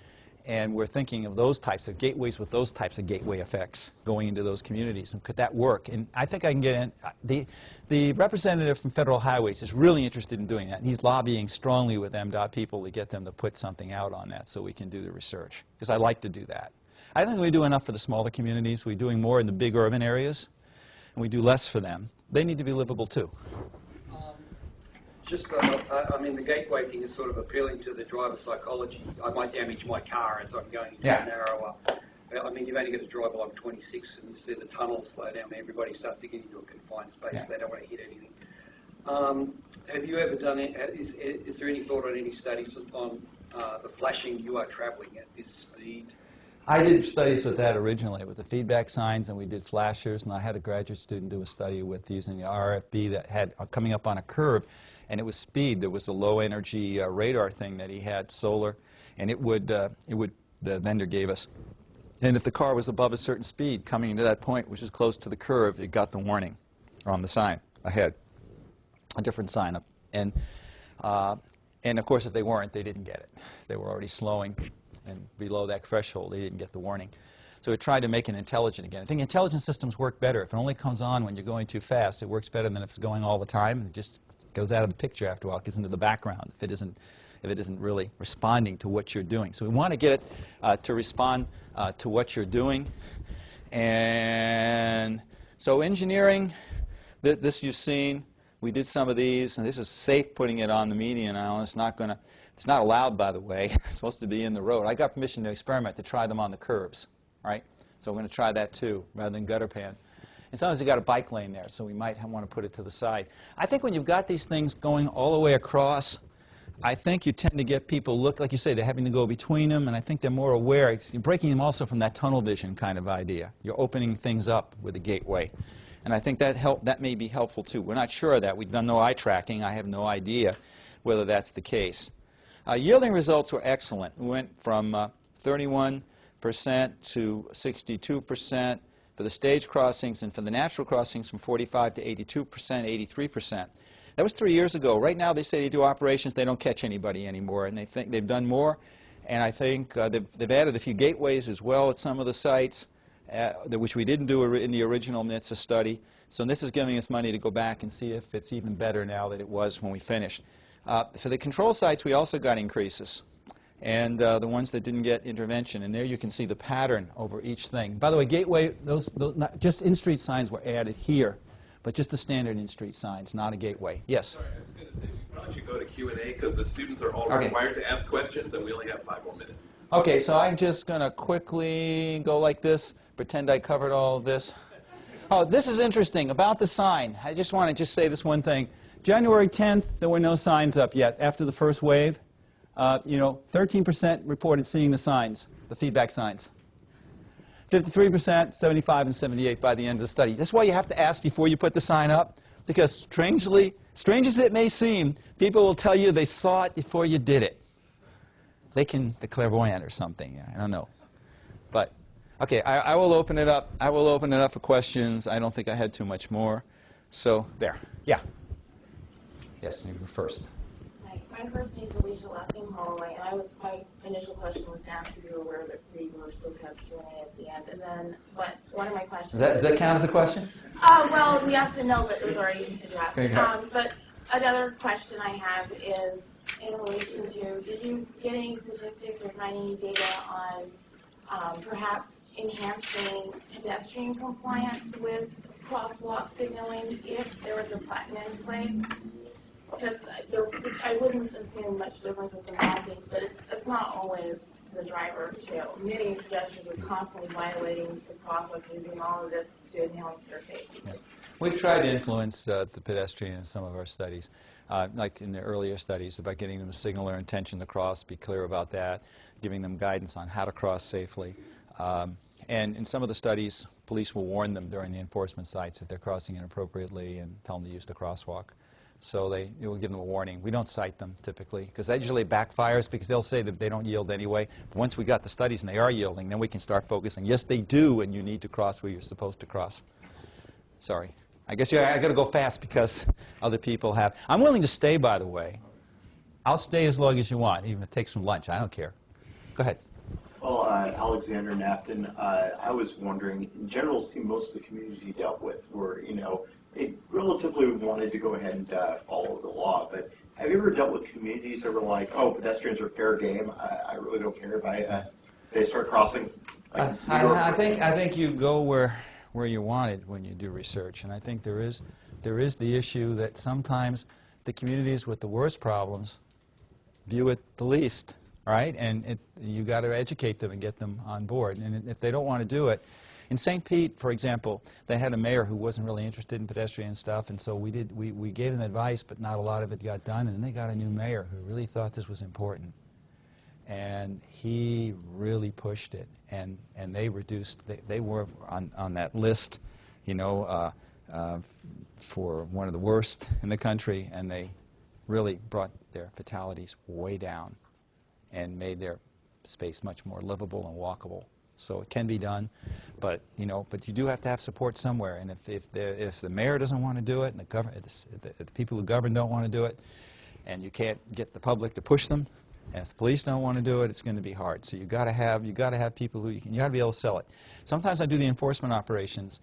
Speaker 1: And we're thinking of those types of gateways with those types of gateway effects going into those communities. And could that work? And I think I can get in. The representative from Federal Highways is really interested in doing that. And he's lobbying strongly with MDOT people to get them to put something out on that so we can do the research. Because I like to do that. I think we do enough for the smaller communities. We're doing more in the big urban areas. And we do less for them. They need to be livable too.
Speaker 5: I mean, the gateway thing is sort of appealing to the driver's psychology. I might damage my car as I'm going into a narrower. I mean, you've only got to drive along 26 and you see the tunnels slow down. Everybody starts to get into a confined space. Yeah. They don't want to hit anything. Have you ever done it? Is there any thought on any studies on the flashing you are traveling at this speed?
Speaker 1: I did studies with that originally, with the feedback signs, and we did flashers, and I had a graduate student do a study with using the RFB that had coming up on a curve, and it was speed. There was a low-energy radar thing that he had, solar, and it would, the vendor gave us. And if the car was above a certain speed coming into that point, which is close to the curve, it got the warning on the sign ahead, a different sign up. And of course, if they weren't, they didn't get it. They were already slowing. And below that threshold, they didn't get the warning. So we tried to make it intelligent again. I think intelligent systems work better. If it only comes on when you're going too fast, it works better than if it's going all the time. It just goes out of the picture after a while, gets into the background if if it isn't really responding to what you're doing. So we want to get it to respond to what you're doing. And so engineering, this you've seen. We did some of these, and this is safe putting it on the median now. It's not allowed, by the way. It's supposed to be in the road. I got permission to experiment to try them on the curbs, right? So we're going to try that too, rather than gutter pan. And sometimes you've got a bike lane there, so we might want to put it to the side. I think when you've got these things going all the way across, I think you tend to get people look, like you say, they're having to go between them, and I think they're more aware. You're breaking them also from that tunnel vision kind of idea. You're opening things up with a gateway. And I think that may be helpful too. We're not sure of that. We've done no eye tracking. I have no idea whether that's the case. Yielding results were excellent. We went from 31% to 62% for the stage crossings, and for the natural crossings from 45 to 82%, 83%. That was 3 years ago. Right now they say they do operations, they don't catch anybody anymore, and they think they've done more. And I think they've added a few gateways as well at some of the sites, which we didn't do in the original NHTSA study. So this is giving us money to go back and see if it's even better now than it was when we finished. For the control sites, we also got increases, and the ones that didn't get intervention. And there you can see the pattern over each thing. By the way, gateway, those not just in-street signs were added here, but just the standard in-street signs, not a gateway. Yes?
Speaker 4: Sorry, I was going to say, we probably should go to Q&A because the students are all required to ask questions, and we only have 5 more minutes.
Speaker 1: Okay, so I'm just going to quickly go like this, pretend I covered all of this. Oh, this is interesting about the sign. I just want to say this one thing. January 10th, there were no signs up yet after the first wave. 13% reported seeing the signs, the feedback signs. 53%, 75, and 78 by the end of the study. That's why you have to ask before you put the sign up, because strange as it may seem, people will tell you they saw it before you did it. They're clairvoyant or something. I don't know. But okay, I will open it up. I will open it up for questions. I don't think I had too much more. So there. Yeah. Yes, you were first.
Speaker 3: Hi, my first name is Alicia, last name Holloway, and my initial question was to ask if you were aware that we were supposed to have Q&A at the end, and then, but one of my questions...
Speaker 1: Does that count as a question?
Speaker 3: Well, yes and no, but it was already addressed.
Speaker 1: Okay.
Speaker 3: But another question I have is in relation to, did you get any statistics or find any data on perhaps enhancing pedestrian compliance with crosswalk signaling if there was a button in place? Because I wouldn't assume much difference with the mountains, but it's not always the driver too. Many pedestrians are constantly violating the crosswalks and doing all of this to enhance their safety.
Speaker 1: Yeah. We've tried to influence the pedestrian in some of our studies, like in the earlier studies, about getting them to signal their intention to cross, be clear about that, giving them guidance on how to cross safely. And in some of the studies, police will warn them during the enforcement sites if they're crossing inappropriately and tell them to use the crosswalk. So it will give them a warning. We don't cite them typically, because that usually backfires, because they'll say that they don't yield anyway. But once we got the studies and they are yielding, then we can start focusing. Yes, they do, and you need to cross where you're supposed to cross. Sorry. I guess I got to go fast because other people have. I'm willing to stay, by the way. I'll stay as long as you want, even if it takes some lunch. I don't care. Go ahead.
Speaker 6: Well, Alexander Nafton, I was wondering, in general, see most of the communities you dealt with were, they relatively wanted to go ahead and follow the law. But have you ever dealt with communities that were like, oh, pedestrians are fair game. I really don't care if they start crossing? Like
Speaker 1: I think you go where you want it when you do research, and I think there is the issue that sometimes the communities with the worst problems view it the least, right? And you got to educate them and get them on board. And if they don't want to do it, in St. Pete, for example, they had a mayor who wasn't really interested in pedestrian stuff, and so we gave them advice, but not a lot of it got done. And then they got a new mayor who really thought this was important, and he really pushed it. And they reduced. They were on that list, for one of the worst in the country, and they really brought their fatalities way down, and made their space much more livable and walkable. So it can be done, but you do have to have support somewhere. And if the mayor doesn't want to do it, and the people who govern don't want to do it, and you can't get the public to push them, and if the police don't want to do it, it's going to be hard. So you got to have people who you got to be able to sell it. Sometimes I do the enforcement operations.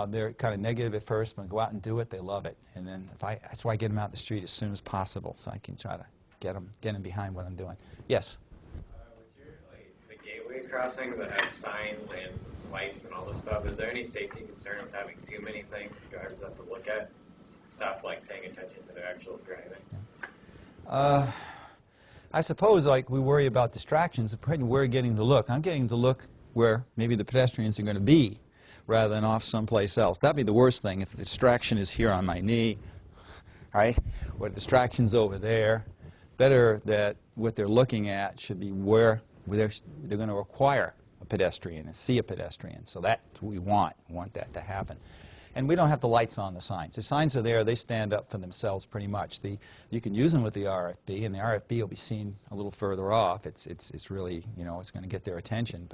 Speaker 1: They're kind of negative at first, but go out and do it, they love it. And then that's why I get them out in the street as soon as possible, so I can try to get them behind what I'm doing. Yes?
Speaker 7: With your, like, the gateway crossings that have signs and lights and all this stuff, is there any safety concern with having too many things drivers have to look at? Stop, like, paying attention to their actual driving?
Speaker 1: I suppose, like, we worry about distractions. We're getting to look. I'm getting to look where maybe the pedestrians are going to be rather than off someplace else. That'd be the worst thing if the distraction is here on my knee, right? Or the distraction's over there. Better that what they're looking at should be where they're going to require a pedestrian and see a pedestrian. So that's what we want. We want that to happen. And we don't have the lights on the signs. The signs are there. They stand up for themselves pretty much. You can use them with the RFB, and the RFB will be seen a little further off. It's really, you know, it's going to get their attention.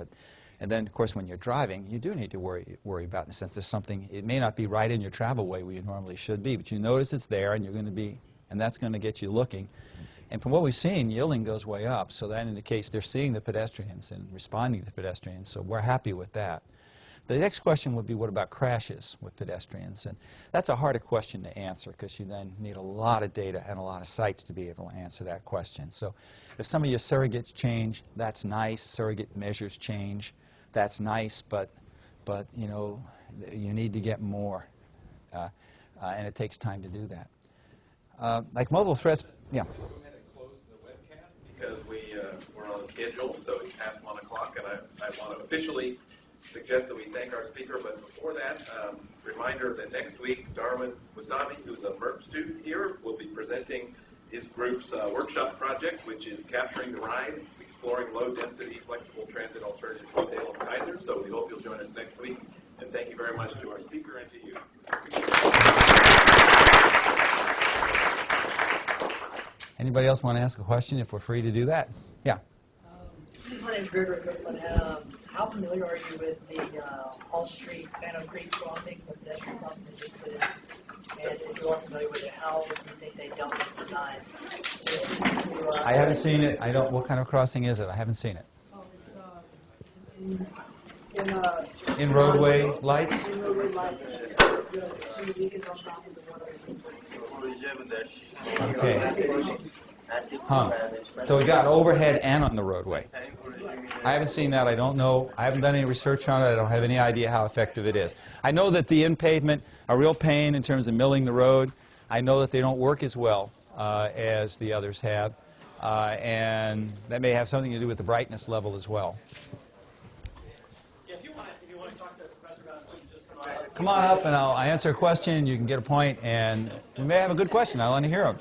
Speaker 1: And then, of course, when you're driving, you do need to worry about, in a sense, there's something, it may not be right in your travel way where you normally should be, but you notice it's there, and you're going to be, and that's going to get you looking. And from what we've seen, yielding goes way up, so that indicates they're seeing the pedestrians and responding to pedestrians, so we're happy with that. The next question would be, what about crashes with pedestrians? And that's a harder question to answer because you then need a lot of data and a lot of sites to be able to answer that question. So if some of your surrogates change, that's nice. Surrogate measures change, that's nice, but you know, you need to get more, and it takes time to do that. Like multiple threats, yeah.
Speaker 4: Go ahead and close the webcast because we're on a schedule, so it's past 1 o'clock, and I want to officially suggest that we thank our speaker, but before that, reminder that next week, Darwin Wasabi, who's a MERP student here, will be presenting his group's workshop project, which is Capturing the Ride, Exploring Low-Density Flexible Transit Alternatives to Salem-Kaiser. So we hope you'll join us next week, and thank you very much to our speaker and to you.
Speaker 1: Anybody else want to ask a question if we're free to do that? Yeah.
Speaker 8: My name's Gregory Copeland. How familiar are you with the Hall Street, Phantom Creek crossing, the pedestrian crossing that just put in? And if you are familiar with it, how do you think they dealt with the design?
Speaker 1: I haven't seen it. I don't. What kind of crossing is it? I haven't seen it.
Speaker 8: Oh, it's
Speaker 1: In roadway lights?
Speaker 8: in roadway lights.
Speaker 1: Okay. Huh. So we got overhead and on the roadway. I haven't seen that. I don't know. I haven't done any research on it. I don't have any idea how effective it is. I know that the in-pavement are real pain in terms of milling the road. I know that they don't work as well as the others have. And that may have something to do with the brightness level as well.
Speaker 2: Yeah, if you want to talk to the professor about it, please just come on up.
Speaker 1: Come on up and I'll answer a question. You can get a point, and we may have a good question. I want to hear them.